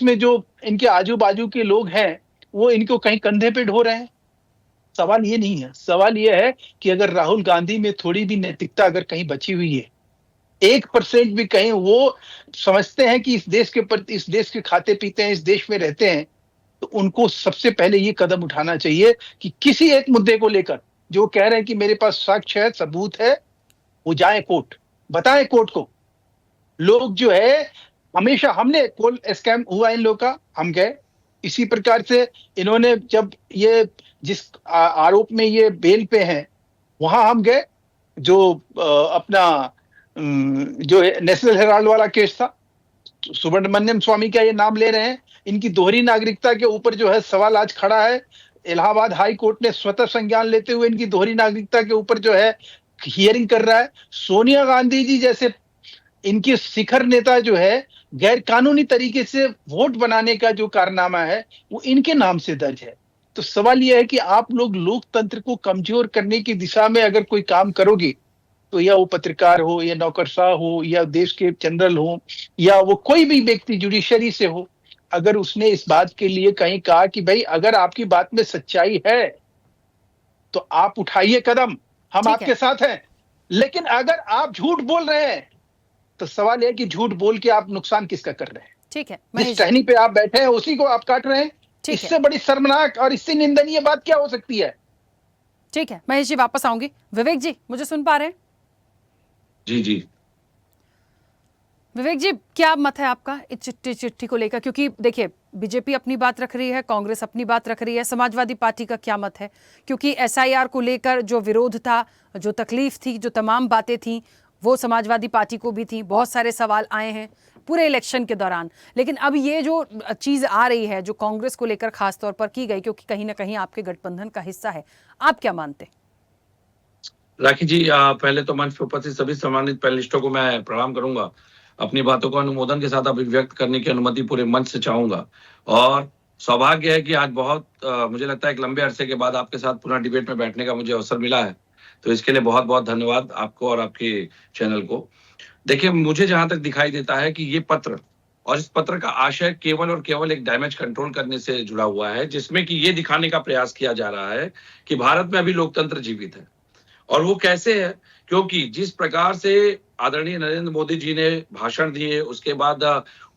में जो इनके आजू बाजू के लोग हैं, वो इनको कहीं कंधे पे ढो रहे हैं? सवाल ये नहीं है। सवाल ये है कि अगर राहुल गांधी में थोड़ी भी नैतिकता अगर कहीं बची हुई है, 1% भी कहीं वो समझते हैं कि इस देश के प्रति, इस देश के खाते पीते हैं, इस देश में रहते हैं, तो उनको सबसे पहले ये कदम उठाना चाहिए कि किसी एक मुद्दे को लेकर जो कह रहे हैं कि मेरे पास साक्ष्य है, सबूत है, वो जाए कोर्ट, बताएं कोर्ट को। लोग जो है हमेशा, हमने कोल स्कैम हुआ इन लोग का, हम गए। इसी प्रकार से इन्होंने जब ये जिस आरोप में ये बेल पे हैं, वहां हम गए। जो अपना जो नेशनल हेराल्ड वाला केस था, सुब्रमण्यम स्वामी का ये नाम ले रहे हैं, इनकी दोहरी नागरिकता के ऊपर जो है सवाल आज खड़ा है। इलाहाबाद हाई कोर्ट ने स्वतः संज्ञान लेते हुए इनकी दोहरी नागरिकता के ऊपर जो है हियरिंग कर रहा है। सोनिया गांधी जी जैसे इनके शिखर नेता जो है गैर कानूनी तरीके से वोट बनाने का जो कारनामा है वो इनके नाम से दर्ज है। तो सवाल यह है कि आप लोग लोकतंत्र को कमजोर करने की दिशा में अगर कोई काम करोगे, तो या वो पत्रकार हो, या नौकरशाह हो, या देश के जनरल हो, या वो कोई भी व्यक्ति जुडिशरी से हो, अगर उसने इस बात के लिए कहीं कहा कि भाई अगर आपकी बात में सच्चाई है तो आप उठाइए कदम, हम आपके साथ हैं। लेकिन अगर आप झूठ बोल रहे हैं तो सवाल है कि झूठ बोल के आप नुकसान किसका कर रहे हैं? ठीक है, जिस टहनी पे आप बैठे हैं उसी को आप काट रहे हैं। इससे बड़ी शर्मनाक और इससे निंदनीय बात क्या हो सकती है? ठीक है महेश जी, वापस आऊंगी। विवेक जी, मुझे सुन पा रहे हैं? जी जी विवेक जी, क्या मत है आपका इस चिट्ठी को लेकर? क्योंकि देखिए, बीजेपी अपनी बात रख रही है, कांग्रेस अपनी बात रख रही है, समाजवादी पार्टी का क्या मत है? क्योंकि एसआईआर को लेकर जो विरोध था, जो तकलीफ थी, जो तमाम बातें थी, वो समाजवादी पार्टी को भी थी। बहुत सारे सवाल आए हैं पूरे इलेक्शन के दौरान। लेकिन अब ये जो चीज़ आ रही है, जो कांग्रेस को लेकर खास तौर पर की गई, क्योंकि कहीं ना कहीं आपके गठबंधन का हिस्सा है, आप क्या मानते? राखी जी, पहले तो मंच पर उपस्थित सभी सम्मानित पैनलिस्टों को मैं प्रणाम करूंगा। अपनी बातों को अनुमोदन के साथ अभिव्यक्त करने की अनुमति पूरे मंच से चाहूंगा। और सौभाग्य है कि आज बहुत मुझे लगता है एक लंबे अरसे के बाद आपके साथ पुनः डिबेट में बैठने का मुझे अवसर मिला है। तो इसके लिए बहुत बहुत धन्यवाद आपको और आपके चैनल को। देखिए, मुझे जहां तक दिखाई देता है कि ये पत्र और इस पत्र का आशय केवल और केवल एक डैमेज कंट्रोल करने से जुड़ा हुआ है, जिसमें कि ये दिखाने का प्रयास किया जा रहा है कि भारत में अभी लोकतंत्र जीवित है। और वो कैसे है? क्योंकि जिस प्रकार से आदरणीय नरेंद्र मोदी जी ने भाषण दिए, उसके बाद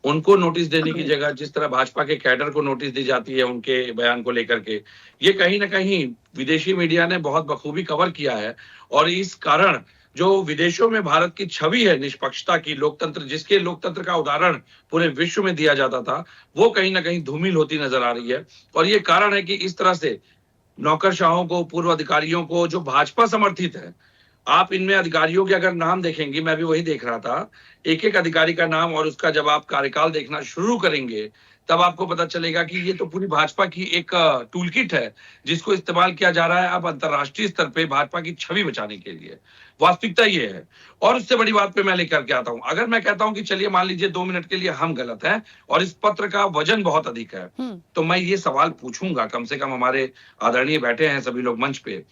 उनको नोटिस देने की जगह जिस तरह भाजपा के कैडर को नोटिस दी जाती है उनके बयान को लेकर के, ये कहीं ना कहीं विदेशी मीडिया ने बहुत बखूबी कवर किया है। और इस कारण जो विदेशों में भारत की छवि है निष्पक्षता की, लोकतंत्र, जिसके लोकतंत्र का उदाहरण पूरे विश्व में दिया जाता था, वो कहीं ना कहीं धूमिल होती नजर आ रही है। और ये कारण है कि इस तरह से नौकरशाहों को, पूर्व अधिकारियों को, जो भाजपा समर्थित है, आप इनमें अधिकारियों के अगर नाम देखेंगे, मैं भी वही देख रहा था, एक एक अधिकारी का नाम, और उसका जब आप कार्यकाल देखना शुरू करेंगे तब आपको पता चलेगा कि ये तो पूरी भाजपा की एक टूल किट है, जिसको इस्तेमाल किया जा रहा है अब अंतर्राष्ट्रीय स्तर पे भाजपा की छवि बचाने के लिए। वास्तविकता ये है। और उससे बड़ी बात पे मैं लेकर के आता हूं। अगर मैं कहता हूं कि चलिए मान लीजिए 2 मिनट के लिए हम गलत हैं और इस पत्र का वजन बहुत अधिक है, तो मैं ये सवाल पूछूंगा, कम से कम हमारे आदरणीय बैठे हैं सभी लोग मंच पे,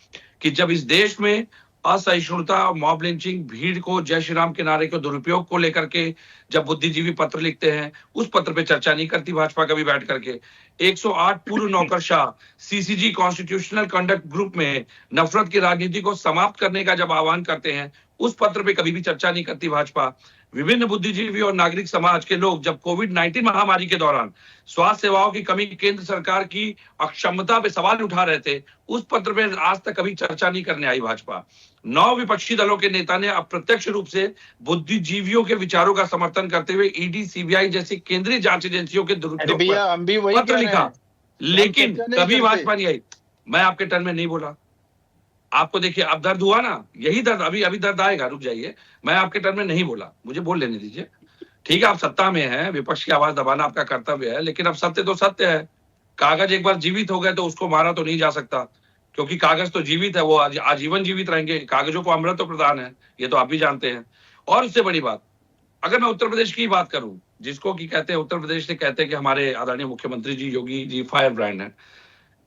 कि जब इस देश में असहिष्णुता, मॉब लिंचिंग, भीड़ को, जय श्री राम के नारे के दुरुपयोग को लेकर के जब बुद्धिजीवी पत्र लिखते हैं, उस पत्र पे चर्चा नहीं करती भाजपा कभी बैठ करके। 108 पूर्व नौकरशाह सीसीजी कॉन्स्टिट्यूशनल कंडक्ट ग्रुप में नफरत की राजनीति को समाप्त करने का जब आह्वान करते हैं, उस पत्र पे कभी भी चर्चा नहीं करती भाजपा। विभिन्न बुद्धिजीवी और नागरिक समाज के लोग जब कोविड-19 महामारी के दौरान स्वास्थ्य सेवाओं की कमी, केंद्र सरकार की अक्षमता पे सवाल उठा रहे थे, उस पत्र पे आज तक कभी चर्चा नहीं करने आई भाजपा। 9 विपक्षी दलों के नेता ने अप्रत्यक्ष रूप से बुद्धिजीवियों के विचारों का समर्थन करते हुए ईडी, सीबीआई जैसी केंद्रीय जांच एजेंसियों के दुरुपयोग पर पत्र लिखा, लेकिन कभी भाजपा नहीं आई। मैं आपके टर्न में नहीं बोला। आपको देखिए अब दर्द हुआ ना, यही दर्द अभी दर्द आएगा, रुक जाइए। मैं आपके टर्न में नहीं बोला, मुझे बोल लेने दीजिए। ठीक है, आप सत्ता में हैं, विपक्ष की आवाज दबाना आपका कर्तव्य है, लेकिन अब सत्य तो सत्य है। कागज एक बार जीवित हो गए तो उसको मारा तो नहीं जा सकता, क्योंकि कागज तो जीवित है, वो आजीवन जीवित रहेंगे। कागजों को अमृत तो प्रदान है, ये तो आप भी जानते हैं। और उससे बड़ी बात, अगर मैं उत्तर प्रदेश की बात करूं, जिसको की कहते हैं, उत्तर प्रदेश से कहते हैं कि हमारे आदरणीय मुख्यमंत्री जी योगी जी फायर ब्रांड है।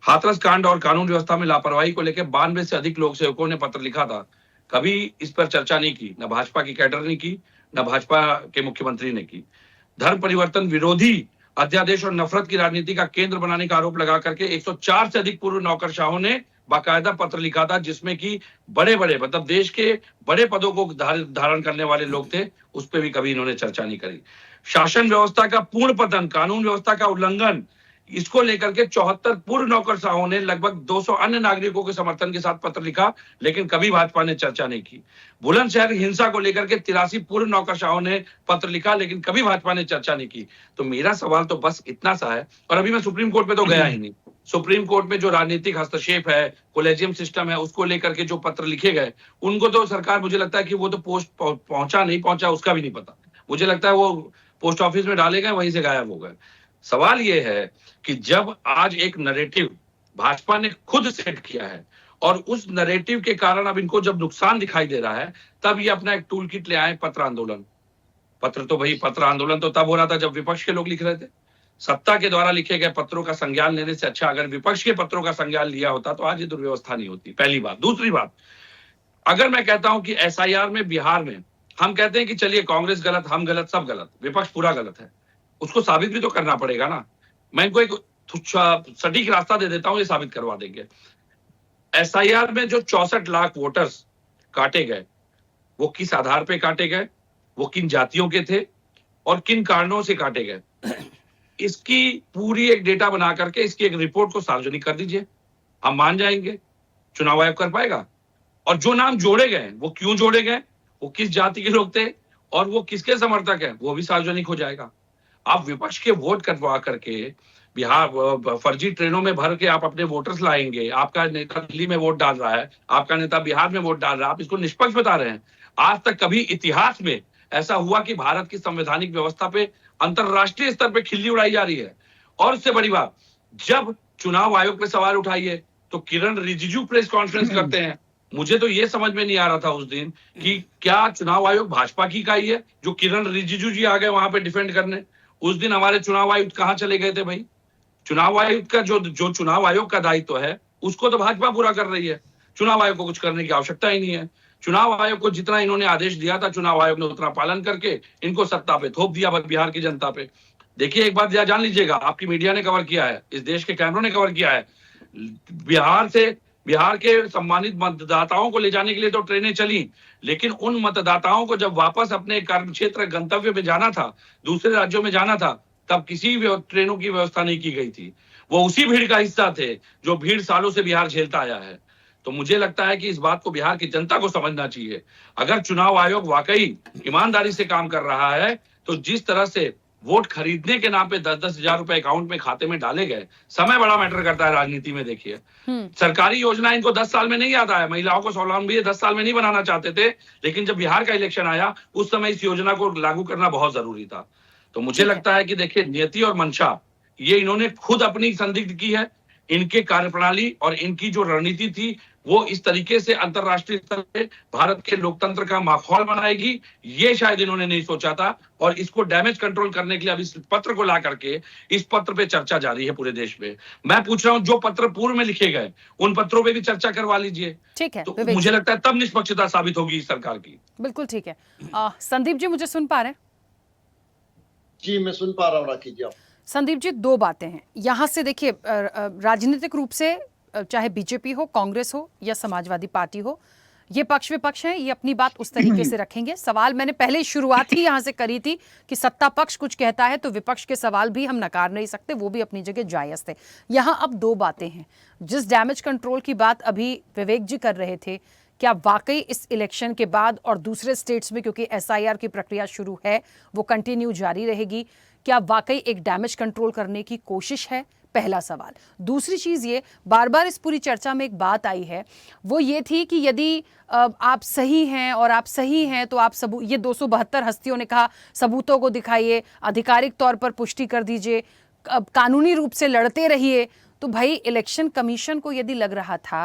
हाथरस कांड और कानून व्यवस्था में लापरवाही को लेकर 92 से अधिक लोक सेवकों ने पत्र लिखा था, कभी इस पर चर्चा नहीं की, न भाजपा की कैडर ने की, न भाजपा के मुख्यमंत्री ने की। धर्म परिवर्तन विरोधी अध्यादेश और नफरत की राजनीति का केंद्र बनाने का आरोप लगा करके 104 से अधिक पूर्व नौकरशाहों ने बाकायदा पत्र लिखा था, जिसमें कि बड़े बड़े मतलब देश के बड़े पदों को धारण करने वाले लोग थे, उस पर भी कभी इन्होंने चर्चा नहीं करी। शासन व्यवस्था का पूर्ण पतन, कानून व्यवस्था का उल्लंघन, इसको लेकर के 74 पूर्व नौकरशाहों ने लगभग 200 अन्य नागरिकों के समर्थन के साथ पत्र लिखा, लेकिन कभी भाजपा ने चर्चा नहीं की। बुलंदशहर हिंसा को लेकर के 83 पूर्व नौकरशाहों ने पत्र लिखा, लेकिन कभी भाजपा ने चर्चा नहीं की। तो मेरा सवाल तो बस इतना सा है, और अभी मैं सुप्रीम कोर्ट पे तो गया ही नहीं। सुप्रीम कोर्ट में जो राजनीतिक हस्तक्षेप है, कोलेजियम सिस्टम है, उसको लेकर के जो पत्र लिखे गए, उनको तो सरकार, मुझे लगता है कि वो तो पोस्ट पहुंचा नहीं पहुंचा उसका भी नहीं पता। मुझे लगता है वो पोस्ट ऑफिस में डाले गए, वहीं से गायब हो गए। सवाल ये है कि जब आज एक नैरेटिव भाजपा ने खुद सेट किया है और उस नैरेटिव के कारण अब इनको जब नुकसान दिखाई दे रहा है, तब ये अपना एक टूल किट ले आए, पत्र आंदोलन। पत्र आंदोलन तो तब हो रहा था जब विपक्ष के लोग लिख रहे थे। सत्ता के द्वारा लिखे गए पत्रों का संज्ञान लेने से अच्छा अगर विपक्ष के पत्रों का संज्ञान लिया होता तो आज ये दुर्व्यवस्था नहीं होती, पहली बात। दूसरी बात, अगर मैं कहता हूं कि एसआईआर में बिहार में हम कहते हैं कि चलिए कांग्रेस गलत, हम गलत, सब गलत, विपक्ष पूरा गलत है, उसको साबित भी तो करना पड़ेगा ना। मैं इनको एक सटीक रास्ता दे देता हूं, ये साबित करवा देंगे। एसआईआर में जो 64 लाख वोटर्स काटे गए, वो किस आधार पे काटे गए, वो किन जातियों के थे और किन कारणों से काटे गए, इसकी पूरी एक डेटा बना करके इसकी एक रिपोर्ट को सार्वजनिक कर दीजिए, हम मान जाएंगे। चुनाव आयोग कर पाएगा। और जो नाम जोड़े गए, वो क्यों जोड़े गए, वो किस जाति के लोग थे और वो किसके समर्थक है, वो भी सार्वजनिक हो जाएगा। आप विपक्ष के वोट कटवा करके बिहार फर्जी ट्रेनों में भर के आप अपने वोटर्स लाएंगे। आपका नेता दिल्ली में वोट डाल रहा है, आपका नेता बिहार में वोट डाल रहा है, आप इसको निष्पक्ष बता रहे हैं। आज तक कभी इतिहास में ऐसा हुआ कि भारत की संवैधानिक व्यवस्था पे अंतरराष्ट्रीय स्तर पे खिल्ली उड़ाई जा रही है। और उससे बड़ी बात, जब चुनाव आयोग पे सवाल उठाइए तो किरण रिजिजू प्रेस कॉन्फ्रेंस करते हैं। मुझे तो ये समझ में नहीं आ रहा था उस दिन कि क्या चुनाव आयोग भाजपा की इकाई है जो किरण रिजिजू जी आ गए वहां पे डिफेंड करने। उस दिन हमारे चुनाव आयुक्त कहां चले गए थे भाई? चुनाव आयुक्त का जो चुनाव आयोग का दायित्व है उसको तो भाजपा पूरा कर रही है, चुनाव आयोग को कुछ करने की आवश्यकता ही नहीं है। चुनाव आयोग को जितना इन्होंने आदेश दिया था चुनाव आयोग ने उतना पालन करके इनको सत्ता पे थोप दिया बिहार की जनता पे। देखिए एक बात जान लीजिएगा, आपकी मीडिया ने कवर किया है, इस देश के कैमरों ने कवर किया है, बिहार के सम्मानित मतदाताओं को ले जाने के लिए तो ट्रेनें चली, लेकिन उन मतदाताओं को जब वापस अपने कार्य क्षेत्र गंतव्य में जाना था, दूसरे राज्यों में जाना था, तब किसी ट्रेनों की व्यवस्था नहीं की गई थी। वो उसी भीड़ का हिस्सा थे जो भीड़ सालों से बिहार झेलता आया है। तो मुझे लगता है कि इस बात को बिहार की जनता को समझना चाहिए। अगर चुनाव आयोग वाकई ईमानदारी से काम कर रहा है तो जिस तरह से वोट खरीदने के नाम पे 10-10 हजार रुपए अकाउंट में खाते में डाले गए, समय बड़ा मैटर करता है राजनीति में। देखिए सरकारी योजना इनको 10 साल में नहीं याद आया, महिलाओं को स्वावलंबी 10 साल में नहीं बनाना चाहते थे, लेकिन जब बिहार का इलेक्शन आया उस समय इस योजना को लागू करना बहुत जरूरी था। तो मुझे लगता है कि देखिए नियति और मंशा ये इन्होंने खुद अपनी संदिग्ध की है। इनके कार्यप्रणाली और इनकी जो रणनीति थी वो इस तरीके से अंतरराष्ट्रीय स्तर पे भारत के लोकतंत्र का माहौल बनाएगी, ये शायद इन्होंने नहीं सोचा था। और इसको डैमेज कंट्रोल करने के लिए अब इस पत्र को ला करके इस पत्र पे चर्चा जारी है पूरे देश में। मैं पूछ रहा हूं जो पत्र पूर्व में लिखे गए उन पत्रों पे भी चर्चा करवा लीजिए। ठीक है, तो मुझे लगता है तब निष्पक्षता साबित होगी इस सरकार की। बिल्कुल ठीक है। संदीप जी मुझे सुन पा रहे हैं? जी मैं सुन पा रहा हूँ राखी जी। संदीप जी दो बातें हैं यहाँ से। देखिए राजनीतिक रूप से चाहे बीजेपी हो, कांग्रेस हो या समाजवादी पार्टी हो, ये पक्ष विपक्ष हैं, ये अपनी बात उस तरीके से रखेंगे। सवाल मैंने पहले शुरुआत ही यहाँ से करी थी कि सत्ता पक्ष कुछ कहता है तो विपक्ष के सवाल भी हम नकार नहीं सकते, वो भी अपनी जगह जायज थे। यहाँ अब दो बातें हैं। जिस डैमेज कंट्रोल की बात अभी विवेक जी कर रहे थे, क्या वाकई इस इलेक्शन के बाद और दूसरे स्टेट्स में, क्योंकि एसआईआर की प्रक्रिया शुरू है, वो कंटिन्यू जारी रहेगी, क्या वाकई एक डैमेज कंट्रोल करने की कोशिश है? पहला सवाल। दूसरी चीज ये, बार बार इस पूरी चर्चा में एक बात आई है, वो ये थी कि यदि आप सही हैं और आप सही हैं तो आप सबूत, ये 272 हस्तियों ने कहा सबूतों को दिखाइए, आधिकारिक तौर पर पुष्टि कर दीजिए, कानूनी रूप से लड़ते रहिए। तो भाई इलेक्शन कमीशन को यदि लग रहा था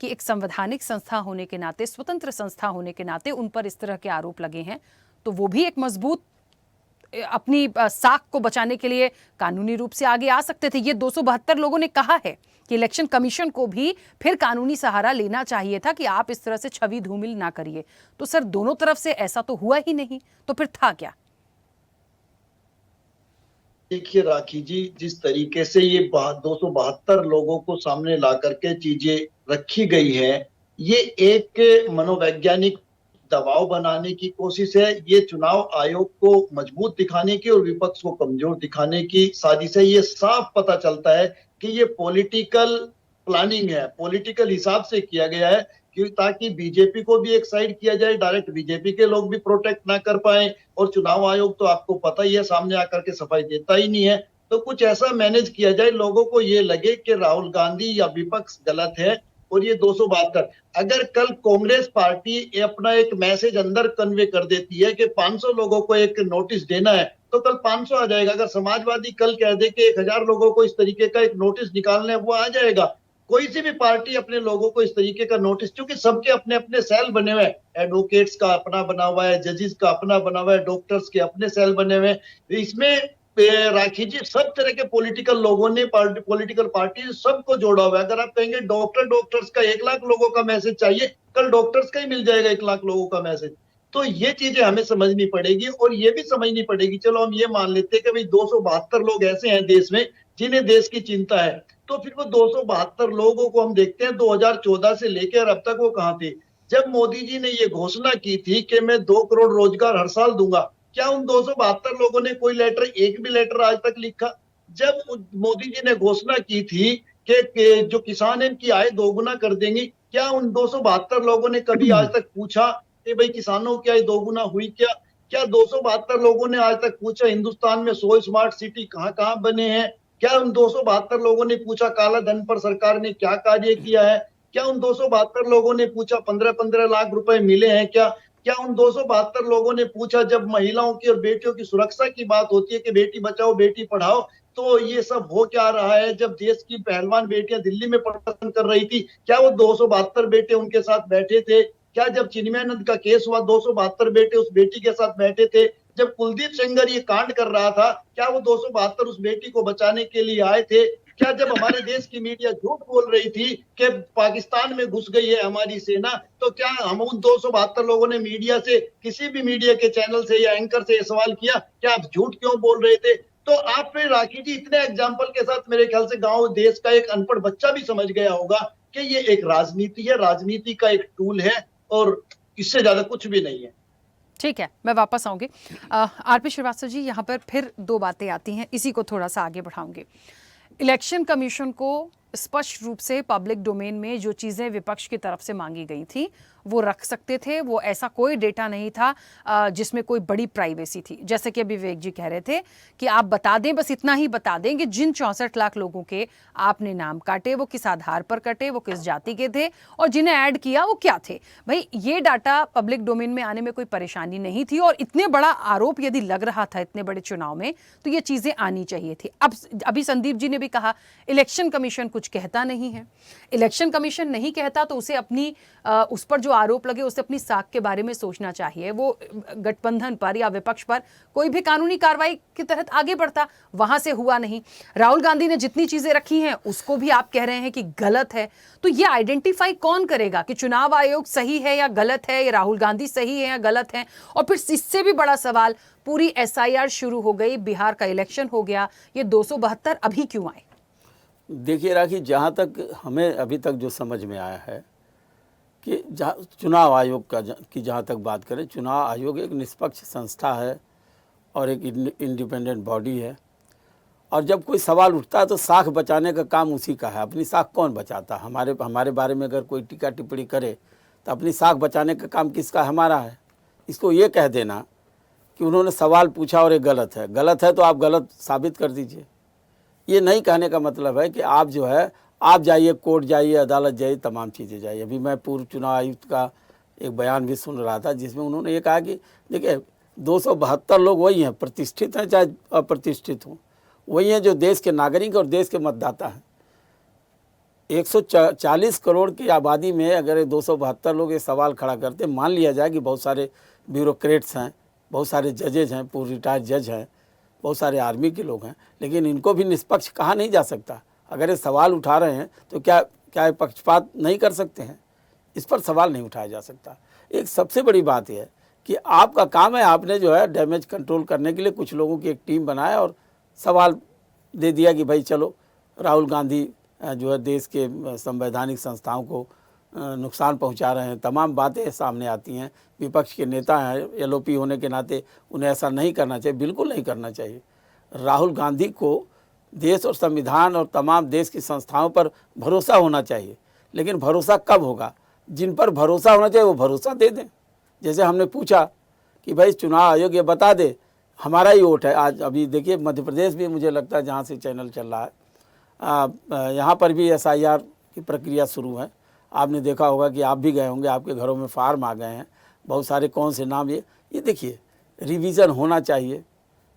कि एक संवैधानिक संस्था होने के नाते, स्वतंत्र संस्था होने के नाते उन पर इस तरह के आरोप लगे हैं, तो वो भी एक मजबूत अपनी साख को बचाने के लिए कानूनी रूप से आगे आ सकते थे। ये 272 लोगों ने कहा है कि इलेक्शन कमीशन को भी फिर कानूनी सहारा लेना चाहिए था कि आप इस तरह से छवि धूमिल ना करिए। तो सर दोनों तरफ से ऐसा तो हुआ ही नहीं, तो फिर था क्या? देखिए राखी जी, जिस तरीके से ये 272 लोगों को सामने ला करके चीजें रखी गई है, ये एक मनोवैज्ञानिक दबाव बनाने की कोशिश है। ये चुनाव आयोग को मजबूत दिखाने की और विपक्ष को कमजोर दिखाने की साजिश है। ये साफ पता चलता है कि ये पॉलिटिकल प्लानिंग है, पॉलिटिकल हिसाब से किया गया है कि ताकि बीजेपी को भी एक साइड किया जाए, डायरेक्ट बीजेपी के लोग भी प्रोटेक्ट ना कर पाए। और चुनाव आयोग तो आपको पता ही है, सामने आकर के सफाई देता ही नहीं है। तो कुछ ऐसा मैनेज किया जाए, लोगों को ये लगे कि राहुल गांधी या विपक्ष गलत है और ये 272। अगर कल कांग्रेस पार्टी अपना एक मैसेज अंदर कन्वे कर देती है कि 500 लोगों को एक नोटिस देना है, तो कल 500 आ जाएगा। अगर समाजवादी कल कह दे कि 1000 लोगों को इस तरीके का एक नोटिस निकालना है, वो आ जाएगा। कोई सी भी पार्टी अपने लोगों को इस तरीके का नोटिस, क्योंकि सबके अपने अपने सेल बने हुए हैं, एडवोकेट्स का अपना बना हुआ है, जजेस का अपना बना हुआ है, डॉक्टर्स के अपने सेल बने हुए हैं। इसमें राखी जी सब तरह के पॉलिटिकल लोगों ने, पॉलिटिकल पार्टी सबको जोड़ा हुआ है। अगर आप कहेंगे डॉक्टर्स का 1 लाख लोगों का मैसेज चाहिए, कल डॉक्टर्स का ही मिल जाएगा 1 लाख लोगों का मैसेज। तो ये चीजें हमें समझनी पड़ेगी और ये भी समझनी पड़ेगी, चलो हम ये मान लेते हैं कि भाई 272 लोग ऐसे हैं देश में जिन्हें देश की चिंता है, तो फिर वो 272 लोगों को हम देखते हैं 2014 से लेकर अब तक वो कहां थे। जब मोदी जी ने ये घोषणा की थी कि मैं 2 करोड़ रोजगार हर साल दूंगा, क्या उन 272 लोगों ने कोई लेटर, एक भी लेटर आज तक लिखा? जब मोदी जी ने घोषणा की थी कि जो किसान है इनकी आय दोगुना कर देंगे, क्या उन 272 लोगों ने कभी आज तक पूछा कि भाई किसानों की आय दोगुना हुई क्या? क्या 272 लोगों ने आज तक पूछा हिंदुस्तान में 100 स्मार्ट सिटी कहां कहां बने हैं? क्या उन 272 लोगों ने पूछा काला धन पर सरकार ने क्या कार्य किया है? क्या उन 272 लोगों ने पूछा 15-15 लाख रुपए मिले हैं क्या? क्या उन 272 लोगों ने पूछा जब महिलाओं की और बेटियों की सुरक्षा की बात होती है कि बेटी बचाओ बेटी पढ़ाओ, तो ये सब हो क्या रहा है? जब देश की पहलवान बेटियां दिल्ली में प्रदर्शन कर रही थी, क्या वो 272 बेटे उनके साथ बैठे थे? क्या जब चिन्मयानंद का केस हुआ 272 बेटे उस बेटी के साथ बैठे थे? जब कुलदीप सेंगर ये कांड कर रहा था, क्या वो 272 उस बेटी को बचाने के लिए आए थे? क्या जब हमारे देश की मीडिया झूठ बोल रही थी कि पाकिस्तान में घुस गई है हमारी सेना, तो क्या हम उन 272 लोगों ने मीडिया से, किसी भी मीडिया के चैनल से या एंकर से ये सवाल किया कि आप झूठ क्यों बोल रहे थे? तो आप फिर राखी जी इतने एग्जाम्पल के साथ मेरे ख्याल से गांव देश का एक अनपढ़ बच्चा भी समझ गया होगा कि ये एक राजनीति है, राजनीति का एक टूल है और इससे ज्यादा कुछ भी नहीं है। ठीक है, मैं वापस आऊंगी। आरपी श्रीवास्तव जी, यहाँ पर फिर 2 बातें आती हैं, इसी को थोड़ा सा आगे बढ़ाऊंगी। इलेक्शन कमीशन को स्पष्ट रूप से पब्लिक डोमेन में जो चीज़ें विपक्ष की तरफ से मांगी गई थी वो रख सकते थे। वो ऐसा कोई डेटा नहीं था जिसमें कोई बड़ी प्राइवेसी थी। जैसे कि अभी विवेक जी कह रहे थे कि आप बता दें, बस इतना ही बता दें कि जिन 64 लाख लोगों के आपने नाम काटे वो किस आधार पर कटे, वो किस जाति के थे और जिन्हें ऐड किया वो क्या थे। भाई ये डाटा पब्लिक डोमेन में आने में कोई परेशानी नहीं थी और इतने बड़ा आरोप यदि लग रहा था इतने बड़े चुनाव में तो ये चीज़ें आनी चाहिए थी। अब अभी संदीप जी ने भी कहा इलेक्शन कमीशन कुछ कहता नहीं है। इलेक्शन कमीशन नहीं कहता तो उसे अपनी उस पर जो आरोप लगे उसे अपनी साख के बारे में सोचना चाहिए। वो गठबंधन पर या विपक्ष पर कोई भी कानूनी कार्रवाई के तहत आगे बढ़ता, वहां से हुआ नहीं। राहुल गांधी ने जितनी चीजें रखी हैं उसको भी आप कह रहे हैं कि गलत है। तो ये आइडेंटिफाई कौन करेगा कि चुनाव आयोग सही है या गलत है, या राहुल गांधी सही है या गलत है? और फिर इससे भी बड़ा सवाल, पूरी SIR शुरू हो गई, बिहार का इलेक्शन हो गया, ये 272 अभी क्यों आए? देखिए राखी, जहाँ तक हमें अभी तक जो समझ में आया है कि चुनाव आयोग की जहाँ तक बात करें, चुनाव आयोग एक निष्पक्ष संस्था है और एक इंडिपेंडेंट बॉडी है। और जब कोई सवाल उठता है तो साख बचाने का काम उसी का है। अपनी साख कौन बचाता? हमारे बारे में अगर कोई टीका टिप्पणी करे तो अपनी साख बचाने का काम किसका? हमारा है। इसको ये कह देना कि उन्होंने सवाल पूछा और ये गलत है तो आप गलत साबित कर दीजिए। ये नहीं कहने का मतलब है कि आप जो है आप जाइए कोर्ट जाइए, अदालत जाइए, तमाम चीज़ें जाइए। अभी मैं पूर्व चुनाव आयुक्त का एक बयान भी सुन रहा था जिसमें उन्होंने ये कहा कि देखिए 272 लोग वही हैं, प्रतिष्ठित हैं चाहे अप्रतिष्ठित हों, वही हैं जो देश के नागरिक और देश के मतदाता हैं। 140 करोड़ की आबादी में अगर 272 लोग ये सवाल खड़ा करते, मान लिया जाए कि बहुत सारे ब्यूरोक्रेट्स हैं, बहुत सारे जजेज हैं, पूर्व रिटायर्ड जज हैं, बहुत सारे आर्मी के लोग हैं, लेकिन इनको भी निष्पक्ष कहा नहीं जा सकता। अगर ये सवाल उठा रहे हैं तो क्या पक्षपात नहीं कर सकते हैं? इस पर सवाल नहीं उठाया जा सकता। एक सबसे बड़ी बात यह है कि आपका काम है, आपने जो है डैमेज कंट्रोल करने के लिए कुछ लोगों की एक टीम बनाया और सवाल दे दिया कि भाई चलो राहुल गांधी जो है देश के संवैधानिक संस्थाओं को नुकसान पहुंचा रहे हैं, तमाम बातें सामने आती हैं। विपक्ष के नेता हैं, एलओपी होने के नाते उन्हें ऐसा नहीं करना चाहिए, बिल्कुल नहीं करना चाहिए। राहुल गांधी को देश और संविधान और तमाम देश की संस्थाओं पर भरोसा होना चाहिए, लेकिन भरोसा कब होगा? जिन पर भरोसा होना चाहिए वो भरोसा दे दें। जैसे हमने पूछा कि भाई चुनाव आयोग ये बता दे, हमारा ही वोट है। आज अभी देखिए मध्य प्रदेश भी मुझे लगता है जहाँ से चैनल चल रहा है, यहाँ पर भी SIR की प्रक्रिया शुरू है। आपने देखा होगा कि आप भी गए होंगे, आपके घरों में फार्म आ गए हैं, बहुत सारे कौन से नाम ये देखिए रिवीजन होना चाहिए,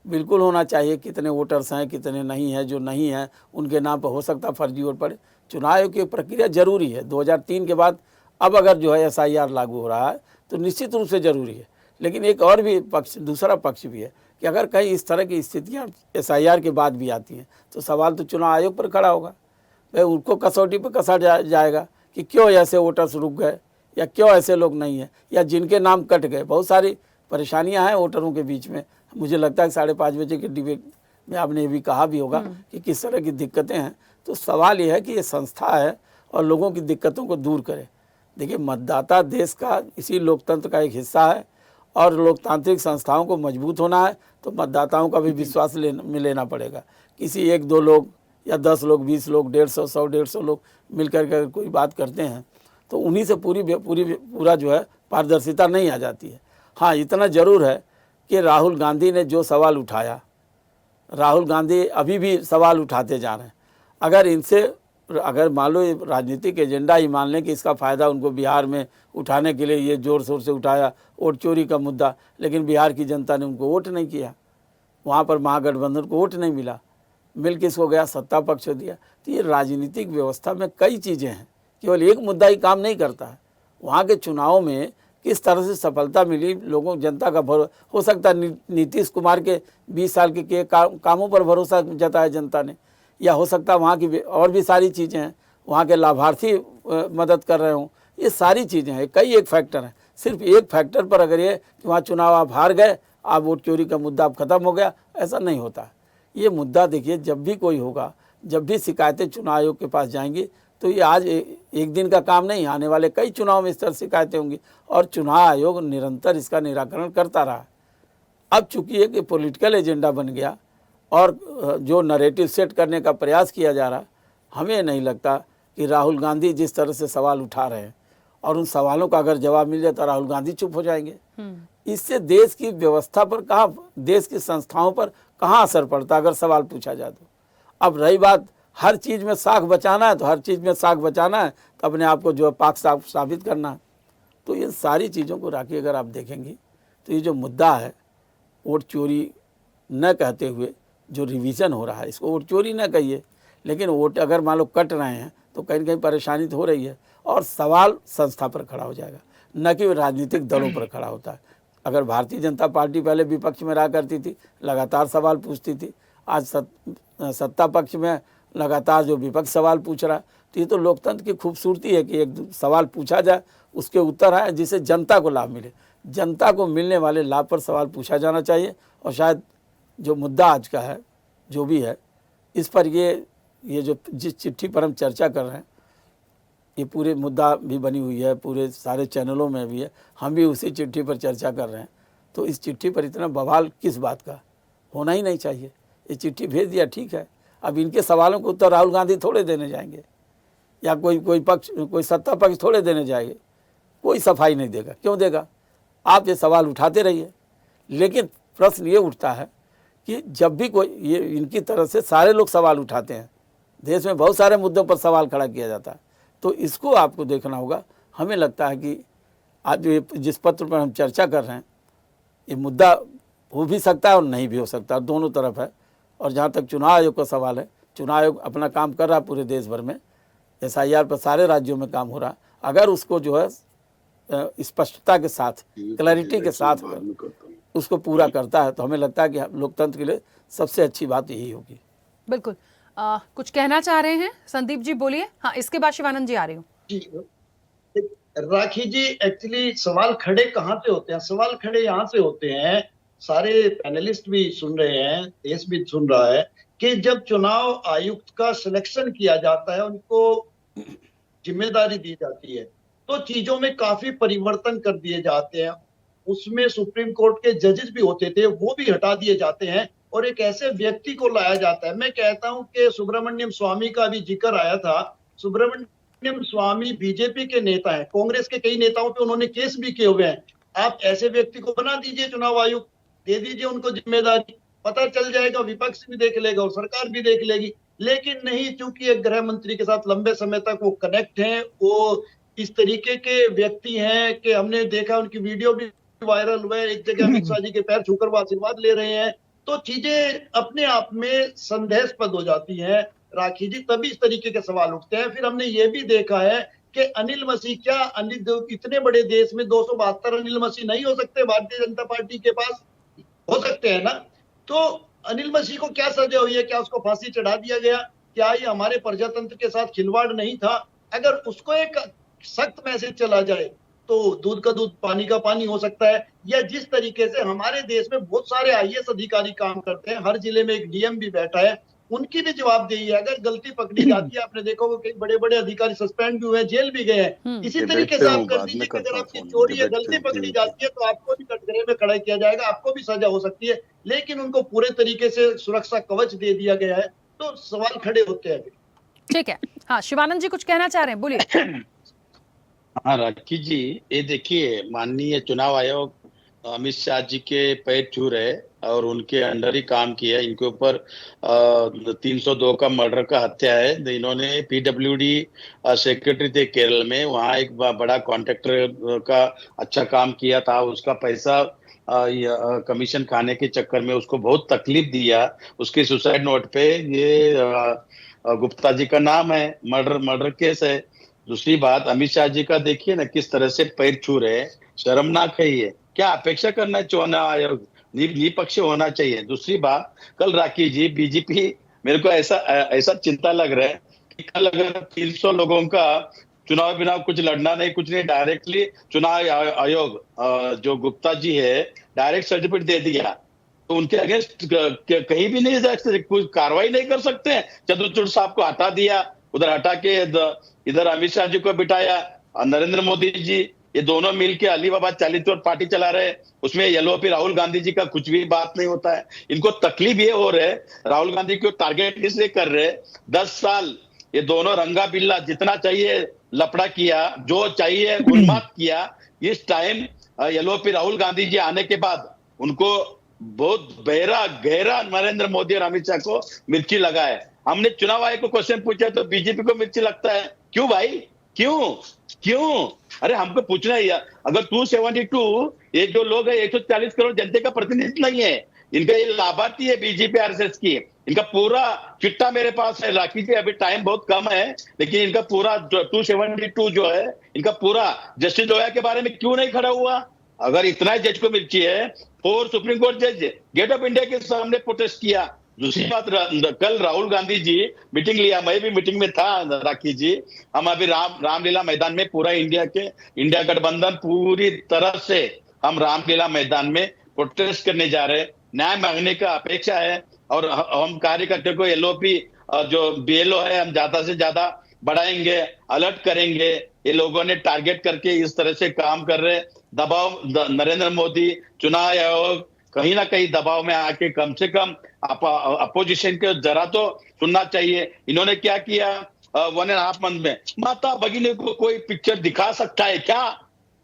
बिल्कुल होना चाहिए। कितने वोटर्स हैं, कितने नहीं हैं, जो नहीं हैं उनके नाम पर हो सकता फर्जी वोट पड़े। चुनाव आयोग की प्रक्रिया जरूरी है। 2003 के बाद अब अगर जो है SIR लागू हो रहा है तो निश्चित रूप से ज़रूरी है। लेकिन एक और भी पक्ष, दूसरा पक्ष भी है कि अगर कहीं इस तरह की स्थितियाँ SIR के बाद भी आती हैं तो सवाल तो चुनाव आयोग पर खड़ा होगा। भाई उनको कसौटी पर कसा जाएगा कि क्यों ऐसे वोटर्स रुक गए, या क्यों ऐसे लोग नहीं हैं, या जिनके नाम कट गए। बहुत सारी परेशानियां हैं वोटरों के बीच में। मुझे लगता है कि 5:30 बजे के डिबेट में आपने ये भी कहा भी होगा कि किस तरह की दिक्कतें हैं। तो सवाल ये है कि ये संस्था है और लोगों की दिक्कतों को दूर करे। देखिए मतदाता देश का इसी लोकतंत्र का एक हिस्सा है, और लोकतांत्रिक संस्थाओं को मजबूत होना है तो मतदाताओं का भी विश्वास लेना पड़ेगा। किसी 1-2 लोग या 10 लोग, 20 लोग, 150, 100, 150 लोग मिलकर के कोई बात करते हैं तो उन्हीं से पूरा जो है पारदर्शिता नहीं आ जाती है। हाँ, इतना ज़रूर है कि राहुल गांधी ने जो सवाल उठाया, राहुल गांधी अभी भी सवाल उठाते जा रहे हैं। अगर मान लो राजनीतिक एजेंडा ही मान लें कि इसका फ़ायदा उनको बिहार में उठाने के लिए ये ज़ोर शोर से उठाया वोट चोरी का मुद्दा, लेकिन बिहार की जनता ने उनको वोट नहीं किया, वहाँ पर महागठबंधन को वोट नहीं मिला, मिल किसको गया? सत्ता पक्ष को दिया। तो ये राजनीतिक व्यवस्था में कई चीज़ें हैं, केवल एक मुद्दा ही काम नहीं करता है। वहाँ के चुनाव में किस तरह से सफलता मिली, लोगों जनता का हो सकता है नीतीश कुमार के 20 साल के कामों पर भरोसा जताया जनता ने, या हो सकता है वहाँ की और भी सारी चीज़ें हैं, वहाँ के लाभार्थी मदद कर रहे हों। ये सारी चीज़ें हैं, कई एक फैक्टर हैं। सिर्फ एक फैक्टर पर अगर ये कि वहाँ चुनाव आप हार गए, आप वोट चोरी का मुद्दा अब खत्म हो गया, ऐसा नहीं होता है। ये मुद्दा देखिए जब भी कोई होगा, जब भी शिकायतें चुनाव आयोग के पास जाएंगी तो ये आज एक दिन का काम नहीं, आने वाले कई चुनाव में इस तरह शिकायतें होंगी और चुनाव आयोग निरंतर इसका निराकरण करता रहा। अब चूंकि एक पॉलिटिकल एजेंडा बन गया और जो नैरेटिव सेट करने का प्रयास किया जा रहा, हमें नहीं लगता कि राहुल गांधी जिस तरह से सवाल उठा रहे हैं और उन सवालों का अगर जवाब मिल जाए तो राहुल गांधी चुप हो जाएंगे। इससे देश की व्यवस्था पर कहाँ, देश की संस्थाओं पर कहाँ असर पड़ता अगर सवाल पूछा जाए तो। अब रही बात हर चीज़ में साख बचाना है, तो हर चीज़ में साख बचाना है तो अपने आप को जो है पाक साफ साबित करना है। तो इन सारी चीज़ों को राखी अगर आप देखेंगी तो ये जो मुद्दा है वोट चोरी न कहते हुए जो रिवीजन हो रहा है, इसको वोट चोरी न कहिए, लेकिन वोट अगर मान लो कट रहे हैं तो कहीं न कहीं परेशानी तो हो रही है। और सवाल संस्था पर खड़ा हो जाएगा, न कि राजनीतिक दलों पर खड़ा होता है। अगर भारतीय जनता पार्टी पहले विपक्ष में रहा करती थी, लगातार सवाल पूछती थी, आज सत्ता पक्ष में लगातार जो विपक्ष सवाल पूछ रहा है, तो ये तो लोकतंत्र की खूबसूरती है कि एक सवाल पूछा जाए, उसके उत्तर आए जिससे जनता को लाभ मिले। जनता को मिलने वाले लाभ पर सवाल पूछा जाना चाहिए। और शायद जो मुद्दा आज का है, जो भी है, इस पर ये जो जिस चिट्ठी पर हम चर्चा कर रहे हैं, ये पूरे मुद्दा भी बनी हुई है, पूरे सारे चैनलों में भी है, हम भी उसी चिट्ठी पर चर्चा कर रहे हैं। तो इस चिट्ठी पर इतना बवाल किस बात का होना ही नहीं चाहिए। ये चिट्ठी भेज दिया, ठीक है, अब इनके सवालों को उत्तर राहुल गांधी थोड़े देने जाएंगे या कोई सत्ता पक्ष थोड़े देने जाएंगे, कोई सफाई नहीं देगा। क्यों देगा? आप ये सवाल उठाते रहिए। लेकिन प्रश्न ये उठता है कि जब भी कोई ये इनकी तरफ से सारे लोग सवाल उठाते हैं, देश में बहुत सारे मुद्दों पर सवाल खड़ा किया जाता है, तो इसको आपको देखना होगा। हमें लगता है कि आज जिस पत्र पर हम चर्चा कर रहे हैं, ये मुद्दा हो भी सकता है और नहीं भी हो सकता, दोनों तरफ है। और जहाँ तक चुनाव आयोग का सवाल है, चुनाव आयोग अपना काम कर रहा है पूरे देश भर में, SIR पर सारे राज्यों में काम हो रहा। अगर उसको जो है स्पष्टता के साथ, क्लैरिटी के साथ उसको पूरा करता है तो हमें लगता है कि लोकतंत्र के लिए सबसे अच्छी बात यही होगी। बिल्कुल। कुछ कहना चाह रहे हैं संदीप जी, बोलिए। हाँ, इसके बाद शिवानंद जी आ रही हूँ। राखी जी, एक्चुअली सवाल खड़े कहाँ से होते हैं? सवाल खड़े यहाँ से होते हैं सारे पैनलिस्ट भी सुन रहे हैं, देश भी सुन रहा है कि जब चुनाव आयुक्त का सिलेक्शन किया जाता है, उनको जिम्मेदारी दी जाती है, तो चीजों में काफी परिवर्तन कर दिए जाते हैं। उसमें सुप्रीम कोर्ट के जजेस भी होते थे, वो भी हटा दिए जाते हैं और एक ऐसे व्यक्ति को लाया जाता है। मैं कहता हूं कि सुब्रमण्यम स्वामी का भी जिक्र आया था। सुब्रमण्यम स्वामी बीजेपी के नेता हैं, कांग्रेस के कई नेताओं पे उन्होंने केस भी किए हुए हैं। आप ऐसे व्यक्ति को बना दीजिए चुनाव आयुक्त, दे दीजिए उनको जिम्मेदारी, पता चल जाएगा, विपक्ष भी देख लेगा और सरकार भी देख लेगी। लेकिन नहीं, चूंकि एक गृह मंत्री के साथ लंबे समय तक वो कनेक्ट हैं, वो इस तरीके के व्यक्ति हैं कि हमने देखा उनकी वीडियो भी वायरल हुए, एक जगह अमित शाह जी के पैर छूकर वो आशीर्वाद ले रहे हैं, तो चीजें अपने आप में संदेहास्पद हो जाती हैं राखी जी, तभी इस तरीके के सवाल उठते हैं। फिर हमने ये भी देखा है कि अनिल मसीह, क्या अनिल, इतने बड़े देश में 272 अनिल मसीह नहीं हो सकते भारतीय जनता पार्टी के पास? हो सकते हैं ना। तो अनिल मसीह को क्या सजा हुई है? क्या उसको फांसी चढ़ा दिया गया? क्या ये हमारे प्रजातंत्र के साथ खिलवाड़ नहीं था? अगर उसको एक सख्त मैसेज चला जाए तो दूध का दूध पानी का पानी हो सकता है। या जिस तरीके से हमारे देश में बहुत सारे आईएएस अधिकारी काम करते हैं, हर जिले में एक डीएम भी बैठा है, उनकी भी जवाबदेही है। अगर गलती पकड़ी जाती है, आपने देखा होगा कई बड़े बड़े अधिकारी सस्पेंड भी हुए, जेल भी गए हैं। इसी तरीके से आप कर दीजिए कि अगर आपकी चोरी या गलती पकड़ी जाती है तो आपको भी कटघरे में खड़ा किया जाएगा, आपको भी सजा हो सकती है। लेकिन उनको पूरे तरीके से सुरक्षा कवच दे दिया गया है, तो सवाल खड़े होते हैं। ठीक है, हाँ शिवानंद जी कुछ कहना चाह रहे हैं, बोलिए। हाँ राखी जी, ये देखिए, माननीय चुनाव आयोग अमित शाह जी के पैर छू रहे और उनके अंडर ही काम किया। इनके ऊपर 302 का मर्डर का हत्या है। इन्होंने पीडब्ल्यूडी सेक्रेटरी थे केरल में, वहाँ एक बड़ा कॉन्ट्रैक्टर का अच्छा काम किया था। उसका पैसा कमीशन खाने के चक्कर में उसको बहुत तकलीफ दिया। उसके सुसाइड नोट पे ये गुप्ता जी का नाम है, मर्डर केस है। दूसरी बात, अमित शाह जी का देखिए ना किस तरह से पैर छू रहे हैं, शर्मनाक है ये। क्या अपेक्षा करना है चुनाव आयोग? निष्पक्ष होना चाहिए। दूसरी बात, कल राखी जी बीजेपी, मेरे को ऐसा चिंता लग रहा है कि कल अगर 300 लोगों का चुनाव बिना कुछ लड़ना नहीं, कुछ नहीं, डायरेक्टली चुनाव आयोग जो गुप्ता जी है डायरेक्ट सर्टिफिकेट दे दिया, तो उनके अगेंस्ट कहीं भी नहीं जा सकते, कोई कार्रवाई नहीं कर सकते हैं। चंद्रचूड़ साहब को हटा दिया, उधर हटा के इधर अमित शाह जी को बिठाया, नरेंद्र मोदी जी, ये दोनों मिलके अलीबाबा 40 और पार्टी चला रहे। उसमें एलओपी राहुल गांधी जी का कुछ भी बात नहीं होता है। इनको तकलीफ ये हो रहा है, राहुल गांधी को टारगेट इसलिए कर रहे, 10 साल ये दोनों रंगा बिल्ला, जितना चाहिए लफड़ा किया, जो चाहिए उन्माद किया। इस टाइम एलओपी राहुल गांधी जी आने के बाद उनको बहुत गहरा नरेंद्र मोदी और अमित शाह को मिर्ची लगा है। हमने चुनाव आयोग को क्वेश्चन पूछा तो बीजेपी को मिर्ची लगता है। क्यों भाई, क्यों? अरे हमको पूछना है यार, अगर 272 ये जो लोग है 140 करोड़ जनता का प्रतिनिधित्व नहीं है, इनका ये लाभार्थी है बीजेपी आरएसएस की, इनका पूरा चिट्ठा मेरे पास है राखी जी। अभी टाइम बहुत कम है, लेकिन इनका पूरा 272 जो है, इनका पूरा जस्टिस लोया के बारे में क्यों नहीं खड़ा हुआ? अगर इतना ही जज को मिर्ची है, 4 सुप्रीम कोर्ट जज गेट ऑफ इंडिया के सामने प्रोटेस्ट किया। दूसरी बात, कल राहुल गांधी जी मीटिंग लिया, मैं भी मीटिंग में था राखी जी। हम अभी रामलीला मैदान में, पूरा इंडिया गठबंधन पूरी तरह से हम रामलीला मैदान में प्रोटेस्ट करने जा रहे हैं। न्याय मांगने का अपेक्षा है और हम कार्यकर्ता को एलओपी जो बीएलओ है हम ज्यादा से ज्यादा बढ़ाएंगे, अलर्ट करेंगे। ये लोगों ने टारगेट करके इस तरह से काम कर रहे, दबाव, नरेंद्र मोदी, चुनाव आयोग कहीं ना कहीं दबाव में आके कम से कम अपोजिशन के जरा तो सुनना चाहिए। इन्होंने क्या किया, 1.5 मंथ में माता भगिनी को कोई पिक्चर दिखा सकता है क्या?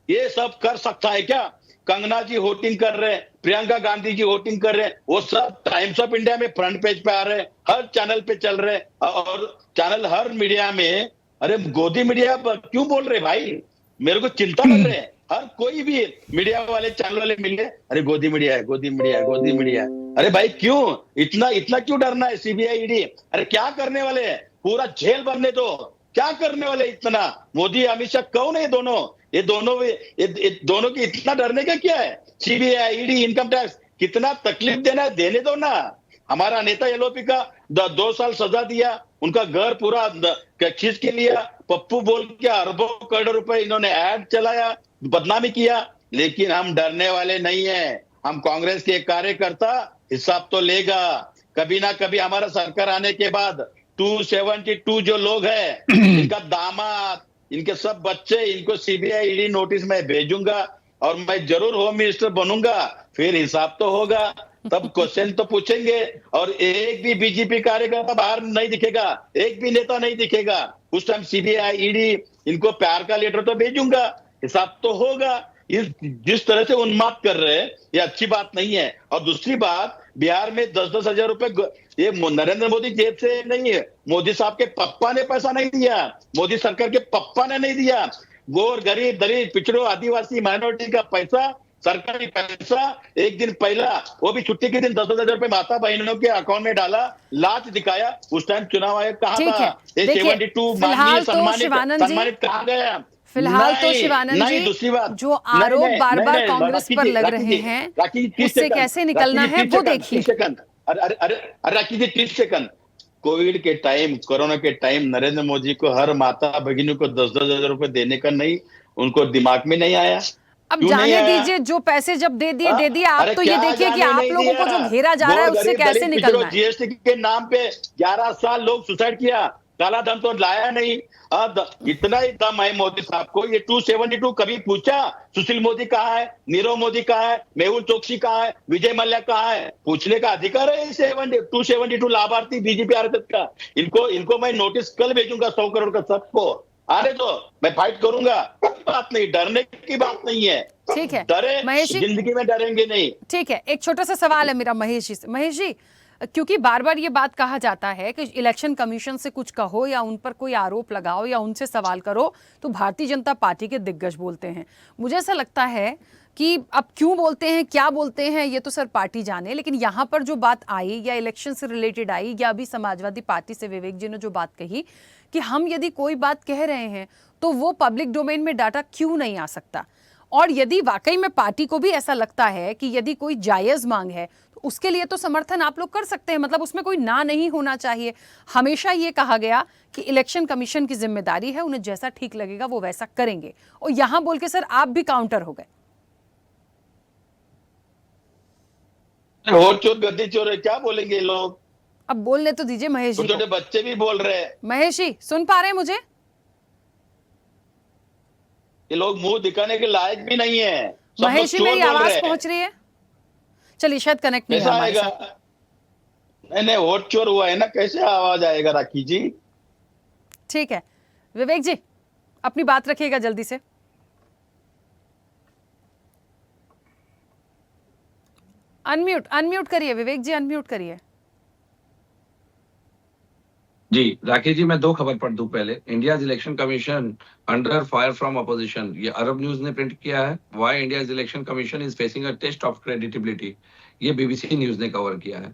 ये सब कर सकता है क्या? कंगना जी वोटिंग कर रहे हैं, प्रियंका गांधी जी वोटिंग कर रहे हैं, वो सब टाइम्स ऑफ इंडिया में फ्रंट पेज पे आ रहे हैं, हर चैनल पे चल रहे हैं और चैनल हर मीडिया में। अरे गोदी मीडिया क्यों बोल रहे भाई? मेरे को चिंता लग रही है। हर कोई भी मीडिया वाले, चैनल वाले मिल गए, अरे गोदी मीडिया है, गोदी मीडिया है, गोदी मीडिया है। अरे भाई क्यों इतना क्यों डरना है? सीबीआई ईडी, अरे क्या करने वाले हैं? पूरा जेल भरने दो, क्या करने वाले इतना? मोदी अमित शाह कौन है? ये दोनों की इतना डरने का क्या है? सीबीआई ईडी, इनकम टैक्स, कितना तकलीफ देना है, देने दो ना। हमारा नेता एलओपी का 2 साल सजा दिया, उनका घर पूरा खींच के लिया, पप्पू बोल के अरबों करोड़ रुपए इन्होंने ऐड चलाया, बदनामी किया। लेकिन हम डरने वाले नहीं है, हम कांग्रेस के कार्यकर्ता हिसाब तो लेगा। कभी ना कभी हमारा सरकार आने के बाद 272 जो लोग हैं, इनका दामाद, इनके सब बच्चे, इनको सीबीआई ईडी नोटिस में भेजूंगा और मैं जरूर होम मिनिस्टर बनूंगा। फिर हिसाब तो होगा, तब क्वेश्चन तो पूछेंगे। और एक भी बीजेपी कार्यकर्ता बाहर नहीं दिखेगा, एक भी नेता नहीं दिखेगा। उस टाइम सीबीआई ईडी इनको प्यार का लेटर तो भेजूंगा, हिसाब तो होगा। जिस तरह से उन्माद कर रहे हैं ये अच्छी बात नहीं है। और दूसरी बात, बिहार में 10-10 हजार रुपए ये नरेंद्र मोदी जेब से नहीं है, मोदी साहब के पप्पा ने पैसा नहीं दिया, मोदी सरकार के पप्पा ने नहीं दिया। गोर गरीब दलित पिछड़ों आदिवासी माइनॉरिटी का पैसा, सरकारी पैसा एक दिन पहला, वो भी छुट्टी के दिन 10-10 हजार रुपए माता बहनों के अकाउंट में डाला, लाच दिखाया। उस टाइम चुनाव आयोग कहा था? ये 72 माननीय सम्मानित कहा गया? फिलहाल तो शिवानंद जी, दूसरी बात, जो आरोप बार बार कांग्रेस पर लग रहे हैं उससे कैसे निकलना है वो देखिए। 30 सेकंड, अरे राखी जी 30 सेकंड। कोविड के टाइम, कोरोना के टाइम नरेंद्र मोदी को हर माता भगिनी को 10-10 हजार रुपए देने का नहीं, उनको दिमाग में नहीं आया। अब जाने दीजिए, जो पैसे जब दे दिए। आप तो ये देखिए कि आप लोगों को जो घेरा जा रहा है उससे कैसे निकलना है। जीएसटी के नाम पे 11 साल लोग सुसाइड किया, काला धन तो लाया नहीं। इतना ही दम है मोदी साहब को। ये 272 कभी पूछा सुशील मोदी कहाँ है, नीरव मोदी कहाँ है, मेहुल चोकसी कहाँ है, विजय मल्ल्या कहाँ है? पूछने का अधिकार है 272 लाभार्थी बीजेपी आरक्षित का। इनको मैं नोटिस कल भेजूंगा 100 करोड़ का सबको। अरे तो मैं फाइट करूंगा, बात नहीं, डरने की बात नहीं है। ठीक है डरे महेश जी, जिंदगी में डरेंगे नहीं। ठीक है, एक छोटा सा सवाल है मेरा महेश जी से। महेश जी, क्योंकि बार बार ये बात कहा जाता है कि इलेक्शन कमीशन से कुछ कहो या उन पर कोई आरोप लगाओ या उनसे सवाल करो तो भारतीय जनता पार्टी के दिग्गज बोलते हैं। मुझे ऐसा लगता है कि अब क्यों बोलते हैं, क्या बोलते हैं, ये तो सर पार्टी जाने, लेकिन यहाँ पर जो बात आई या इलेक्शन से रिलेटेड आई या अभी समाजवादी पार्टी से विवेक जी ने जो बात कही कि हम यदि कोई बात कह रहे हैं तो वो पब्लिक डोमेन में डाटा क्यों नहीं आ सकता। और यदि वाकई में पार्टी को भी ऐसा लगता है कि यदि कोई जायज मांग है तो उसके लिए तो समर्थन आप लोग कर सकते हैं, मतलब उसमें कोई ना नहीं होना चाहिए। हमेशा ये कहा गया कि इलेक्शन कमीशन की जिम्मेदारी है, उन्हें जैसा ठीक लगेगा वो वैसा करेंगे, और यहां बोल के सर आप भी काउंटर हो गए। और चोर गद्दी चोर है, क्या बोलेंगे लोग? अब बोलने तो दीजिए महेश जी। छोटे बच्चे भी बोल रहे हैं। महेश जी सुन पा रहे हैं मुझे? ये लोग मुंह दिखाने के लायक भी नहीं है। महेश जी मेरी आवाज पहुंच रही है? चलिए शायद कनेक्ट नहीं कैसा आएगा? नहीं वोट चोर हुआ है ना, कैसे आवाज आएगा राखी जी? ठीक है विवेक जी अपनी बात रखिएगा जल्दी से। अनम्यूट करिए विवेक जी, अनम्यूट करिए। जी राकेश जी, मैं 2 खबर पढ़ दूं पहले। India election commission under fire from opposition, ये अरब न्यूज ने प्रिंट किया है। Why India election commission is facing a test of creditability, ये बीबीसी न्यूज ने कवर किया है।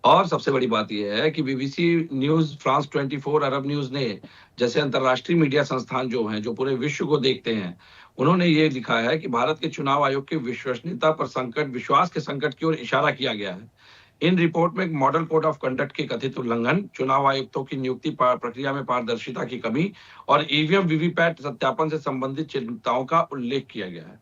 और सबसे बड़ी बात यह है कि BBC news, France 24, Arab News ने, जैसे अंतरराष्ट्रीय मीडिया संस्थान जो हैं, जो पूरे विश्व को देखते हैं, उन्होंने ये लिखा है कि भारत के चुनाव आयोग की विश्वसनीयता पर संकट, विश्वास के संकट की ओर इशारा किया गया है। इन रिपोर्ट में मॉडल कोड ऑफ कंडक्ट के कथित उल्लंघन, चुनाव आयुक्तों की नियुक्ति प्रक्रिया में पारदर्शिता की कमी और ईवीएम वीवीपैट सत्यापन से संबंधित चिंताओं का उल्लेख किया गया है।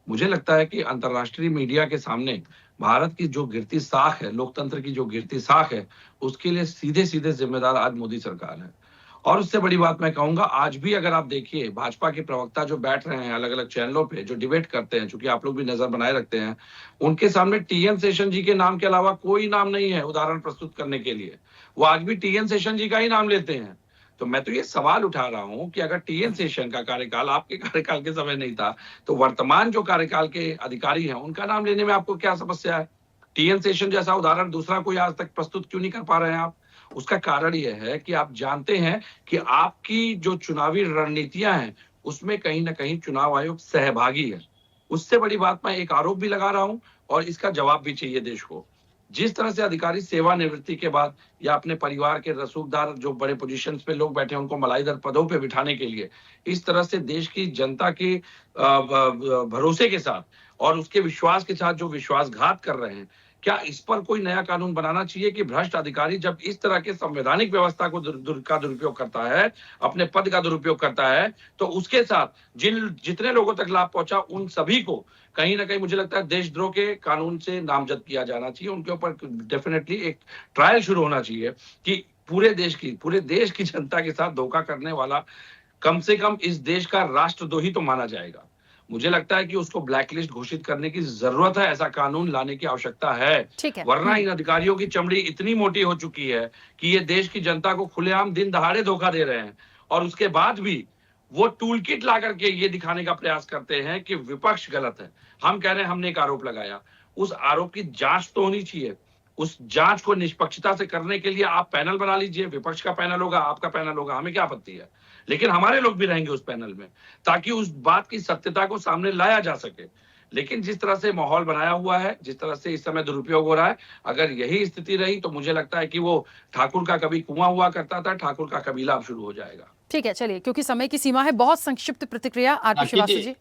मुझे लगता है कि अंतरराष्ट्रीय मीडिया के सामने भारत की जो गिरती साख है, लोकतंत्र की जो गिरती साख है, उसके लिए सीधे सीधे जिम्मेदार आज मोदी सरकार है। और उससे बड़ी बात मैं कहूंगा, आज भी अगर आप देखिए भाजपा के प्रवक्ता जो बैठ रहे हैं अलग अलग चैनलों पे, जो डिबेट करते हैं, चूंकि आप लोग भी नजर बनाए रखते हैं, उनके सामने टीएन शेषन जी के नाम के अलावा कोई नाम नहीं है उदाहरण प्रस्तुत करने के लिए। वो आज भी टीएन शेषन जी का ही नाम लेते हैं। तो मैं तो ये सवाल उठा रहा हूं कि अगर टीएन शेषन का कार्यकाल आपके कार्यकाल के समय नहीं था, तो वर्तमान जो कार्यकाल के अधिकारी हैं उनका नाम लेने में आपको क्या समस्या है? टीएन शेषन जैसा उदाहरण दूसरा कोई आज तक प्रस्तुत क्यों नहीं कर पा रहे हैं आप? उसका कारण यह है कि आप जानते हैं कि आपकी जो चुनावी रणनीतियां हैं उसमें कहीं ना कहीं चुनाव आयोग सहभागी है। उससे बड़ी बात मैं एक आरोप भी लगा रहा हूं और इसका जवाब भी चाहिए देश को। जिस तरह से अधिकारी सेवानिवृत्ति के बाद या अपने परिवार के रसूखदार जो बड़े पोजीशंस पे लोग बैठे हैं उनको मलाईदार पदों पे बिठाने के लिए इस तरह से देश की जनता के भरोसे के साथ और उसके विश्वास के साथ जो विश्वासघात कर रहे हैं, क्या इस पर कोई नया कानून बनाना चाहिए कि भ्रष्ट अधिकारी जब इस तरह के संवैधानिक व्यवस्था को का दुरुपयोग करता है, अपने पद का दुरुपयोग करता है, तो उसके साथ जितने लोगों तक लाभ पहुंचा उन सभी को कहीं ना कहीं मुझे लगता है देशद्रोह के कानून से नामजद किया जाना चाहिए। उनके ऊपर डेफिनेटली एक ट्रायल शुरू होना चाहिए कि पूरे देश की जनता के साथ धोखा करने वाला कम से कम इस देश का राष्ट्रद्रोही तो माना जाएगा। मुझे लगता है कि उसको ब्लैकलिस्ट घोषित करने की जरूरत है, ऐसा कानून लाने की आवश्यकता है। वरना इन अधिकारियों की चमड़ी इतनी मोटी हो चुकी है कि ये देश की जनता को खुलेआम दिन दहाड़े धोखा दे रहे हैं, और उसके बाद भी वो टूल किट ला करके ये दिखाने का प्रयास करते हैं कि विपक्ष गलत है। हम कह रहे हैं हमने एक आरोप लगाया, उस आरोप की जांच तो होनी चाहिए। उस जांच को निष्पक्षता से करने के लिए आप पैनल बना लीजिए, विपक्ष का पैनल होगा, आपका पैनल होगा, हमें क्या आपत्ति है, लेकिन हमारे लोग भी रहेंगे उस पैनल में, ताकि उस बात की सत्यता को सामने लाया जा सके। लेकिन जिस तरह से माहौल बनाया हुआ है, जिस तरह से इस समय दुरुपयोग हो रहा है, अगर यही स्थिति रही तो मुझे लगता है कि वो ठाकुर का कभी कुआं हुआ करता था, ठाकुर का कबीला अब शुरू हो जाएगा। ठीक है, चलिए, क्योंकि समय की सीमा है, बहुत संक्षिप्त प्रतिक्रिया आरपी श्रीवास्तव जी।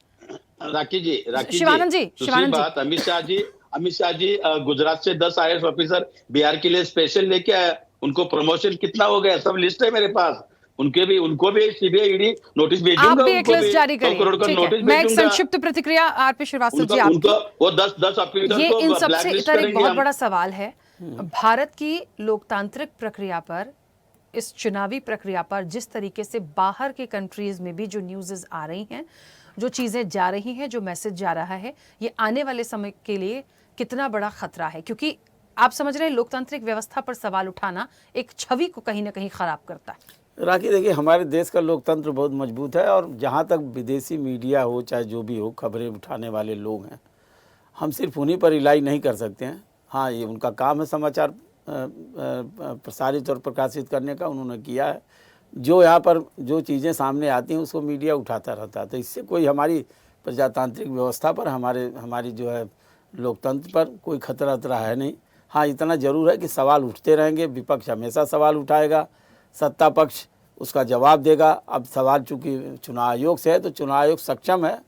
राखी शिवानंद जी, बात, अमित शाह जी गुजरात से 10 IAS ऑफिसर बिहार के लिए स्पेशल लेके आया, उनको प्रमोशन कितना हो गया, सब लिस्ट है मेरे पास। उनको भी सीबीआई ईडी नोटिस भेजूंगा, आप भी एक लिस्ट जारी करिए। ठीक है, मैं एक संक्षिप्त प्रतिक्रिया आरपी श्रीवास्तव जी आपकी। वो 10 ऑफिसर ये को इन सबसे ब्लैकलिस्ट इतर एक करेंगे बहुत हम। बड़ा सवाल है भारत की लोकतांत्रिक प्रक्रिया पर, इस चुनावी प्रक्रिया पर, जिस तरीके से बाहर के कंट्रीज में भी जो न्यूज़ आ रही हैं, जो चीजें जा रही हैं, जो मैसेज जा रहा है, ये आने वाले समय के लिए कितना बड़ा खतरा है। क्योंकि आप समझ रहे हैं लोकतांत्रिक व्यवस्था पर सवाल उठाना एक छवि को कहीं ना कहीं खराब करता है। राखी, देखिए, हमारे देश का लोकतंत्र बहुत मजबूत है, और जहाँ तक विदेशी मीडिया हो, चाहे जो भी हो, खबरें उठाने वाले लोग हैं, हम सिर्फ उन्हीं पर रिलाई नहीं कर सकते हैं। हाँ, ये उनका काम है समाचार प्रसारित और प्रकाशित करने का, उन्होंने किया है। जो यहाँ पर जो चीज़ें सामने आती हैं उसको मीडिया उठाता रहता है, तो इससे कोई हमारी प्रजातांत्रिक व्यवस्था पर, हमारी जो है लोकतंत्र पर कोई खतरा है नहीं। हाँ, इतना ज़रूर है कि सवाल उठते रहेंगे, विपक्ष हमेशा सवाल उठाएगा, सत्ता पक्ष उसका जवाब देगा। अब सवाल चूँकि चुनाव आयोग से है, तो चुनाव आयोग सक्षम है,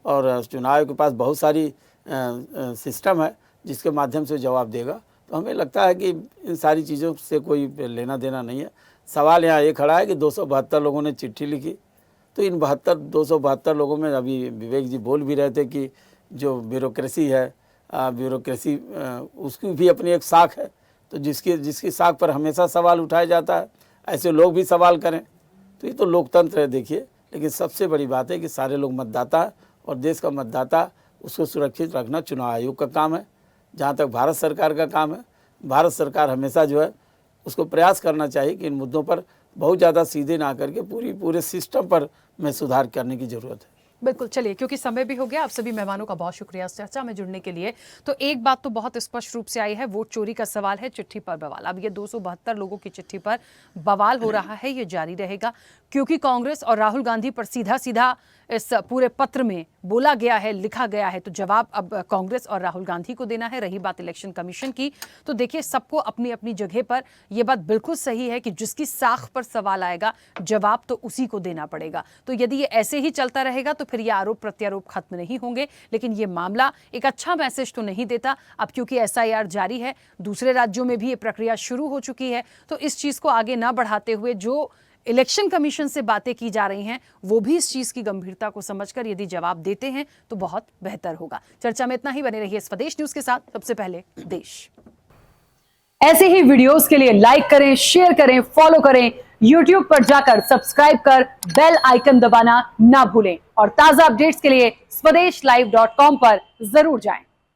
और चुनाव आयोग के पास बहुत सारी सिस्टम है जिसके माध्यम से जवाब देगा। तो हमें लगता है कि इन सारी चीज़ों से कोई लेना देना नहीं है। सवाल यहाँ ये खड़ा है कि 272 लोगों ने चिट्ठी लिखी, तो इन 272 लोगों में, अभी विवेक जी बोल भी रहे थे कि जो ब्यूरोक्रेसी है, ब्यूरोक्रेसी उसकी भी अपनी एक शाख है, तो जिसकी शाख पर हमेशा सवाल उठाया जाता है, ऐसे लोग भी सवाल करें, तो ये तो लोकतंत्र है। देखिए, लेकिन सबसे बड़ी बात है कि सारे लोग मतदाता हैं, और देश का मतदाता उसको सुरक्षित रखना चुनाव आयोग का काम है। जहाँ तक भारत सरकार का काम है, भारत सरकार हमेशा जो है उसको प्रयास करना चाहिए कि इन मुद्दों पर बहुत ज़्यादा सीधे ना करके पूरे सिस्टम पर में सुधार करने की ज़रूरत है। बिल्कुल, चलिए, क्योंकि समय भी हो गया, आप सभी मेहमानों का बहुत शुक्रिया इस चर्चा में जुड़ने के लिए। तो एक बात तो बहुत स्पष्ट रूप से आई है, वोट चोरी का सवाल है, चिट्ठी पर बवाल। अब ये 272 लोगों की चिट्ठी पर बवाल हो रहा है, ये जारी रहेगा, क्योंकि कांग्रेस और राहुल गांधी पर सीधा सीधा इस पूरे पत्र में बोला गया है, लिखा गया है, तो जवाब अब कांग्रेस और राहुल गांधी को देना है। रही बात इलेक्शन कमीशन की, तो देखिए, सबको अपनी अपनी जगह पर यह बात बिल्कुल सही है कि जिसकी साख पर सवाल आएगा, जवाब तो उसी को देना पड़ेगा। तो यदि ये ऐसे ही चलता रहेगा तो फिर ये आरोप प्रत्यारोप खत्म नहीं होंगे। लेकिन ये मामला एक अच्छा मैसेज तो नहीं देता। अब क्योंकि SIR जारी है, दूसरे राज्यों में भी ये प्रक्रिया शुरू हो चुकी है, तो इस चीज को आगे ना बढ़ाते हुए जो इलेक्शन कमीशन से बातें की जा रही हैं, वो भी इस चीज की गंभीरता को समझकर यदि जवाब देते हैं तो बहुत बेहतर होगा। चर्चा में इतना ही, बने रहिए स्वदेश न्यूज के साथ। सबसे पहले देश। ऐसे ही वीडियोस के लिए लाइक करें, शेयर करें, फॉलो करें, YouTube पर जाकर सब्सक्राइब कर बेल आइकन दबाना ना भूलें, और ताजा अपडेट्स के लिए स्वदेशलाइव.com पर जरूर जाएं।